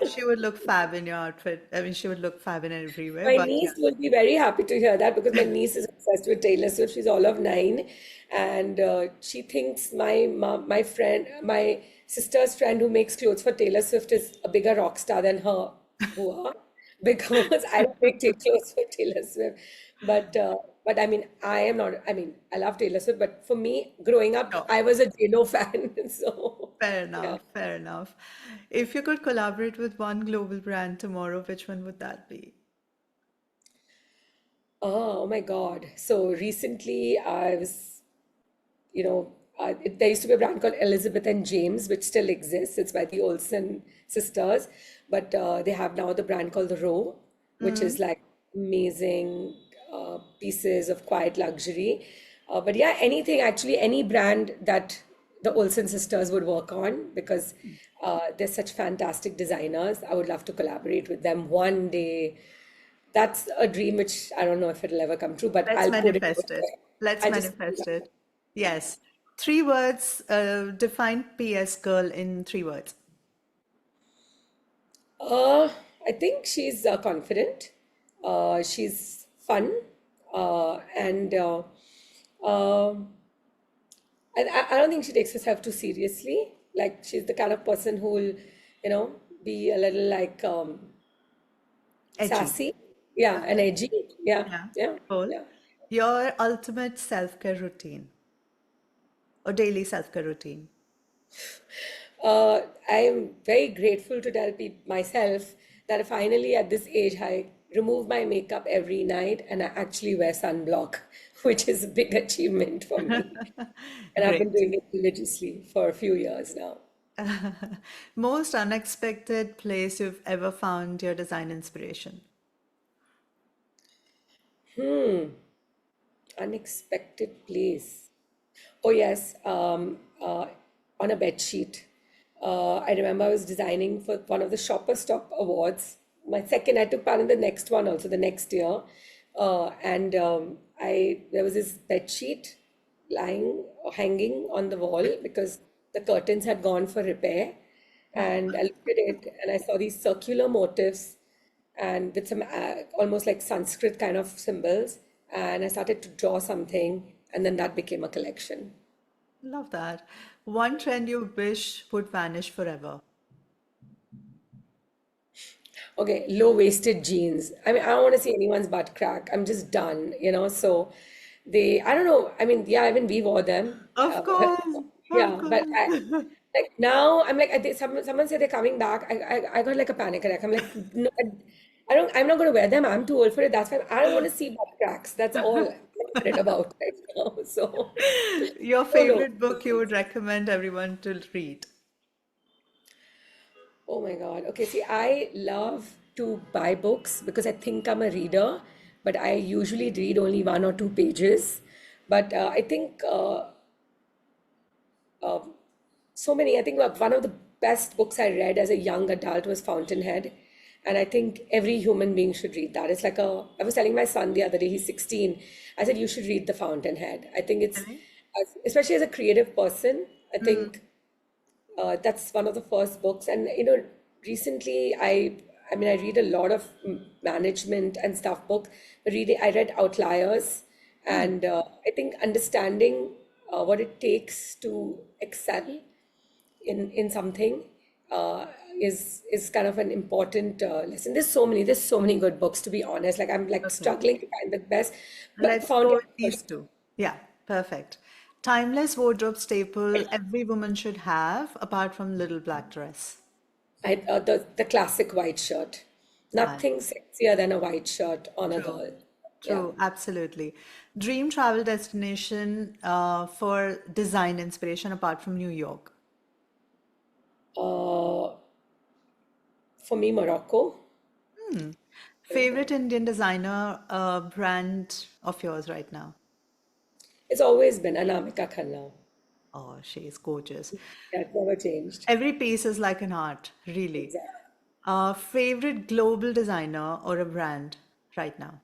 She would look fab in your outfit. I mean, she would look fab in every way, My but yeah. niece will be very happy to hear that because my niece is obsessed with Taylor Swift. She's all of 9, and she thinks my mom, my friend, my sister's friend who makes clothes for Taylor Swift is a bigger rock star than her, Bua, because I don't make clothes for Taylor Swift. But but I mean, I am not. I mean, I love Taylor Swift, but for me, growing up, No, I was a J-Lo fan, so fair yeah. enough, fair enough. If you could collaborate with one global brand tomorrow, which one would that be? Oh my God. So recently, I was there used to be a brand called Elizabeth and James, which still exists. It's by the Olsen sisters, but they have now the brand called the Row, which is like amazing pieces of quiet luxury. But yeah, anything actually, any brand that the Olsen sisters would work on because they're such fantastic designers. I would love to collaborate with them one day. That's a dream which I don't know if it'll ever come true, but Let's I'll put it out manifest it. there. Let's I just manifest it. Yes. Three words, define PS girl in three words. Uh, I think she's confident. She's fun, and um I don't think she takes herself too seriously. Like she's the kind of person who will, be a little like Edgy. sassy, yeah, and Okay. edgy, yeah, Yeah. yeah, Cool. yeah. Your ultimate self-care routine or daily self-care routine. I'm very grateful to tell myself that finally at this age I remove my makeup every night and I actually wear sunblock, which is a big achievement for me. And I've been Great. doing it religiously for a few years now. Most unexpected place you've ever found your design inspiration? Unexpected place. Oh yes, on a bed sheet. I remember I was designing for one of the Shopper Stop Awards. My second, I took part in the next one also the next year, and I there was this bed sheet lying or hanging on the wall because the curtains had gone for repair, and I looked at it and I saw these circular motifs and with some almost like Sanskrit kind of symbols, and I started to draw something, and then that became a collection. Love that. One trend you wish would vanish forever. Okay, low-waisted jeans. I mean, I don't want to see anyone's butt crack. I'm just done, So I don't know. I mean, yeah, even we wore them. Of course, of Yeah, but course. like now, I'm like, someone said they're coming back. I got like a panic attack. I'm like, no, I'm not going to wear them. I'm too old for it. That's fine. I don't want to see butt cracks. That's all I'm worried about right now. So, Your oh no. favorite book you would recommend everyone to read? Oh my God. Okay, see, I love to buy books because I think I'm a reader, but I usually read only 1 or 2 pages. But I think so many, I think one of the best books I read as a young adult was Fountainhead. And I think every human being should read that. It's like I was telling my son the other day, he's 16. I said, you should read The Fountainhead. I think it's, Really? especially as a creative person, I Mm, think that's one of the first books. And recently I mean, I read a lot of management and stuff book. I read Outliers, mm. and I think understanding what it takes to excel in something uh, is kind of an important lesson. There's so many good books, to be honest. Like I'm like Okay. struggling to find the best, but Let's found go it with for these two. Yeah, perfect. Timeless wardrobe staple every woman should have, apart from little black dress. the classic white shirt. Nice. Nothing sexier than a white shirt on a True. girl. Yeah. True. Absolutely. Dream travel destination for design inspiration apart from New York. Uh, for me, Morocco. Favorite Indian designer brand of yours right now? It's always been Anamika Khanna. Oh, she is gorgeous. That never changed. Every piece is like an art, really. Exactly. Favorite global designer or a brand right now?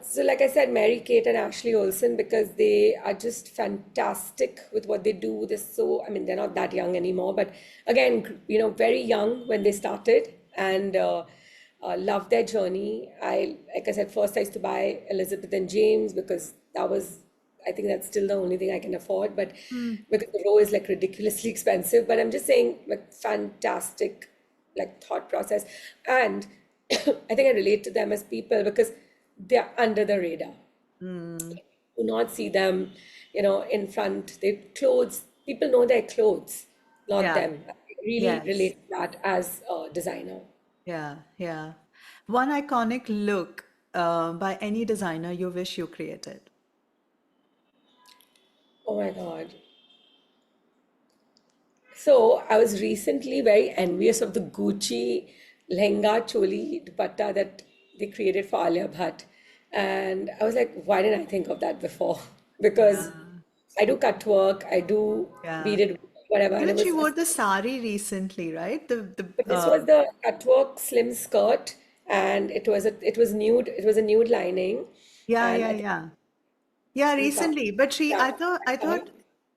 So, like I said, Mary Kate and Ashley Olsen, because they are just fantastic with what they do. I mean, they're not that young anymore, but again, very young when they started and love their journey. Like I said, first I used to buy Elizabeth and James because I think that's still the only thing I can afford, but because the row is like ridiculously expensive. But I'm just saying, like, fantastic, like thought process. And I think I relate to them as people because they're under the radar. Do not see them, in front. Their clothes, people know their clothes, not Yeah. them. I really Yes. relate to that as a designer. Yeah. Yeah. One iconic look by any designer you wish you created. Oh my God. So I was recently very envious of the Gucci lehenga choli dupatta that they created for Alia Bhatt. And I was like, why didn't I think of that before? Because Yeah. I do cut work, I do Yeah. beaded whatever, and Even she wore the sari recently, right? but this was the cutwork slim skirt, and it was a nude lining, Yeah, and yeah, I think yeah. Yeah, recently. But yeah,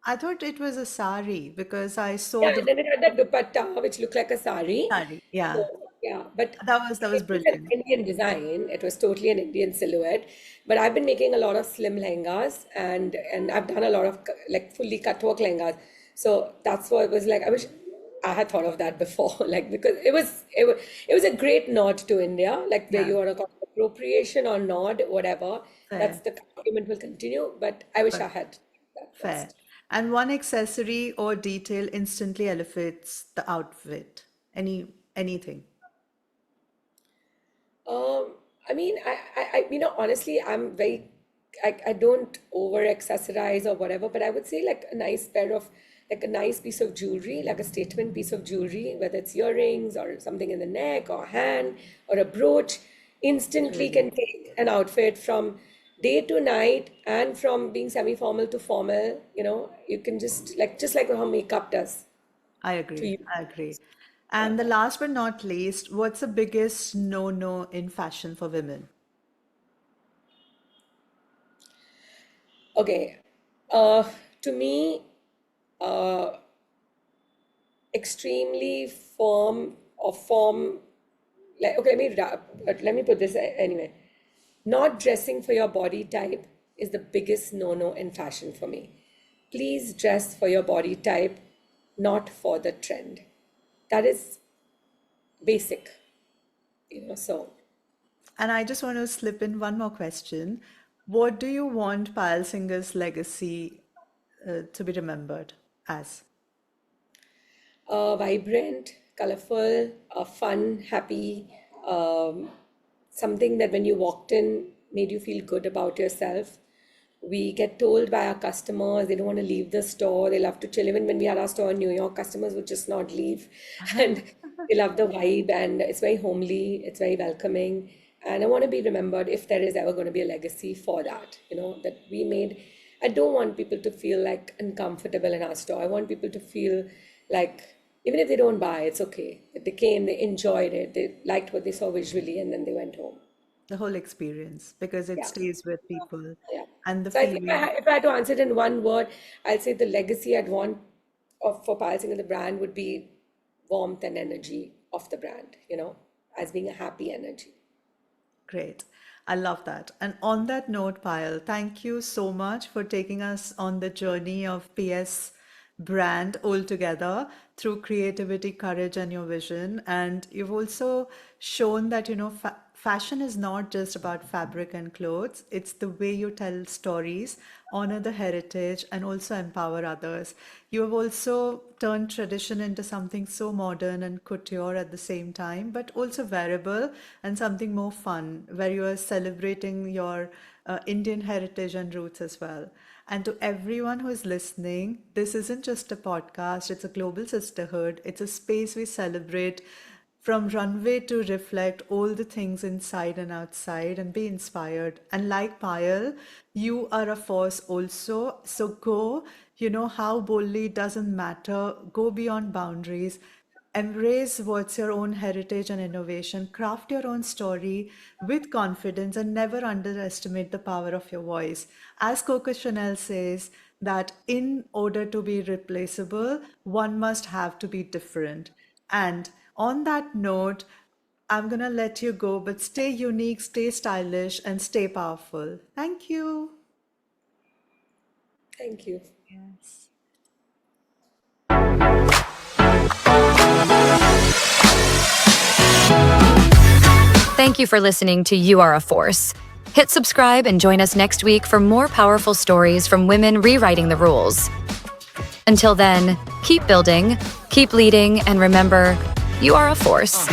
I thought it was a sari because I saw yeah, the and then it had that dupatta which looked like a sari. sari. So Yeah. yeah, but That was it was an brilliant. Indian design. It was totally an Indian silhouette. But I've been making a lot of slim lehengas, and I've done a lot of like fully cut work lehengas. So that's why it was like I wish I had thought of that before, like because it was a great nod to India, like where Yeah, you want to call it appropriation or nod, whatever. That's fair. the argument will continue. But I wish I But had that fair. first. And one accessory or detail instantly elevates the outfit. Anything. Um, I mean, honestly, I don't over accessorize or whatever, but I would say like a nice pair of like a nice piece of jewelry, like a statement piece of jewelry, whether it's earrings or something in the neck or hand or a brooch, instantly can take an outfit from day to night and from being semi-formal to formal. You can just like how makeup does I to agree. you. I agree. And the last but not least, what's the biggest no-no in fashion for women? Okay. Uh, to me, uh, extremely firm or form, like, okay, let me put this anyway. Not dressing for your body type is the biggest no-no in fashion for me. Please dress for your body type, not for the trend. That is basic, so. And I just want to slip in one more question. What do you want Payal Singh's legacy to be remembered as? Vibrant, colorful, fun, happy, um, something that when you walked in made you feel good about yourself. We get told by our customers they don't want to leave the store. They love to chill. Even when we had our store in New York, customers would just not leave. And they love the vibe, and it's very homely, it's very welcoming. And I want to be remembered if there is ever going to be a legacy for that, that we made. I don't want people to feel like uncomfortable in our store. I want people to feel like even if they don't buy, it's okay. If they came, they enjoyed it, they liked what they saw visually, and then they went home. The whole experience, because it Yeah. stays with people Yeah. and the So I think feeling. if I had to answer it in one word, I'll say the legacy I'd want for Payal Singh and the brand would be warmth and energy of the brand, as being a happy energy. Great. I love that. And on that note, Payal, thank you so much for taking us on the journey of PS brand altogether through creativity, courage, and your vision. And you've also shown that, fashion is not just about fabric and clothes, it's the way you tell stories, honor the heritage, and also empower others. You have also turned tradition into something so modern and couture at the same time, but also wearable and something more fun, where you are celebrating your Indian heritage and roots as well. And to everyone who is listening, this isn't just a podcast, it's a global sisterhood. It's a space we celebrate from runway to reflect all the things inside and outside and be inspired. And like Payal, you are a force also. So go, how boldly doesn't matter. Go beyond boundaries. Embrace what's your own heritage and innovation. Craft your own story with confidence and never underestimate the power of your voice. As Coco Chanel says, that in order to be replaceable, one must have to be different. And on that note, I'm going to let you go, but stay unique, stay stylish, and stay powerful. Thank you. Thank you. Yes. Thank you for listening to You Are a Force. Hit subscribe and join us next week for more powerful stories from women rewriting the rules. Until then, keep building, keep leading, and remember, you are a force.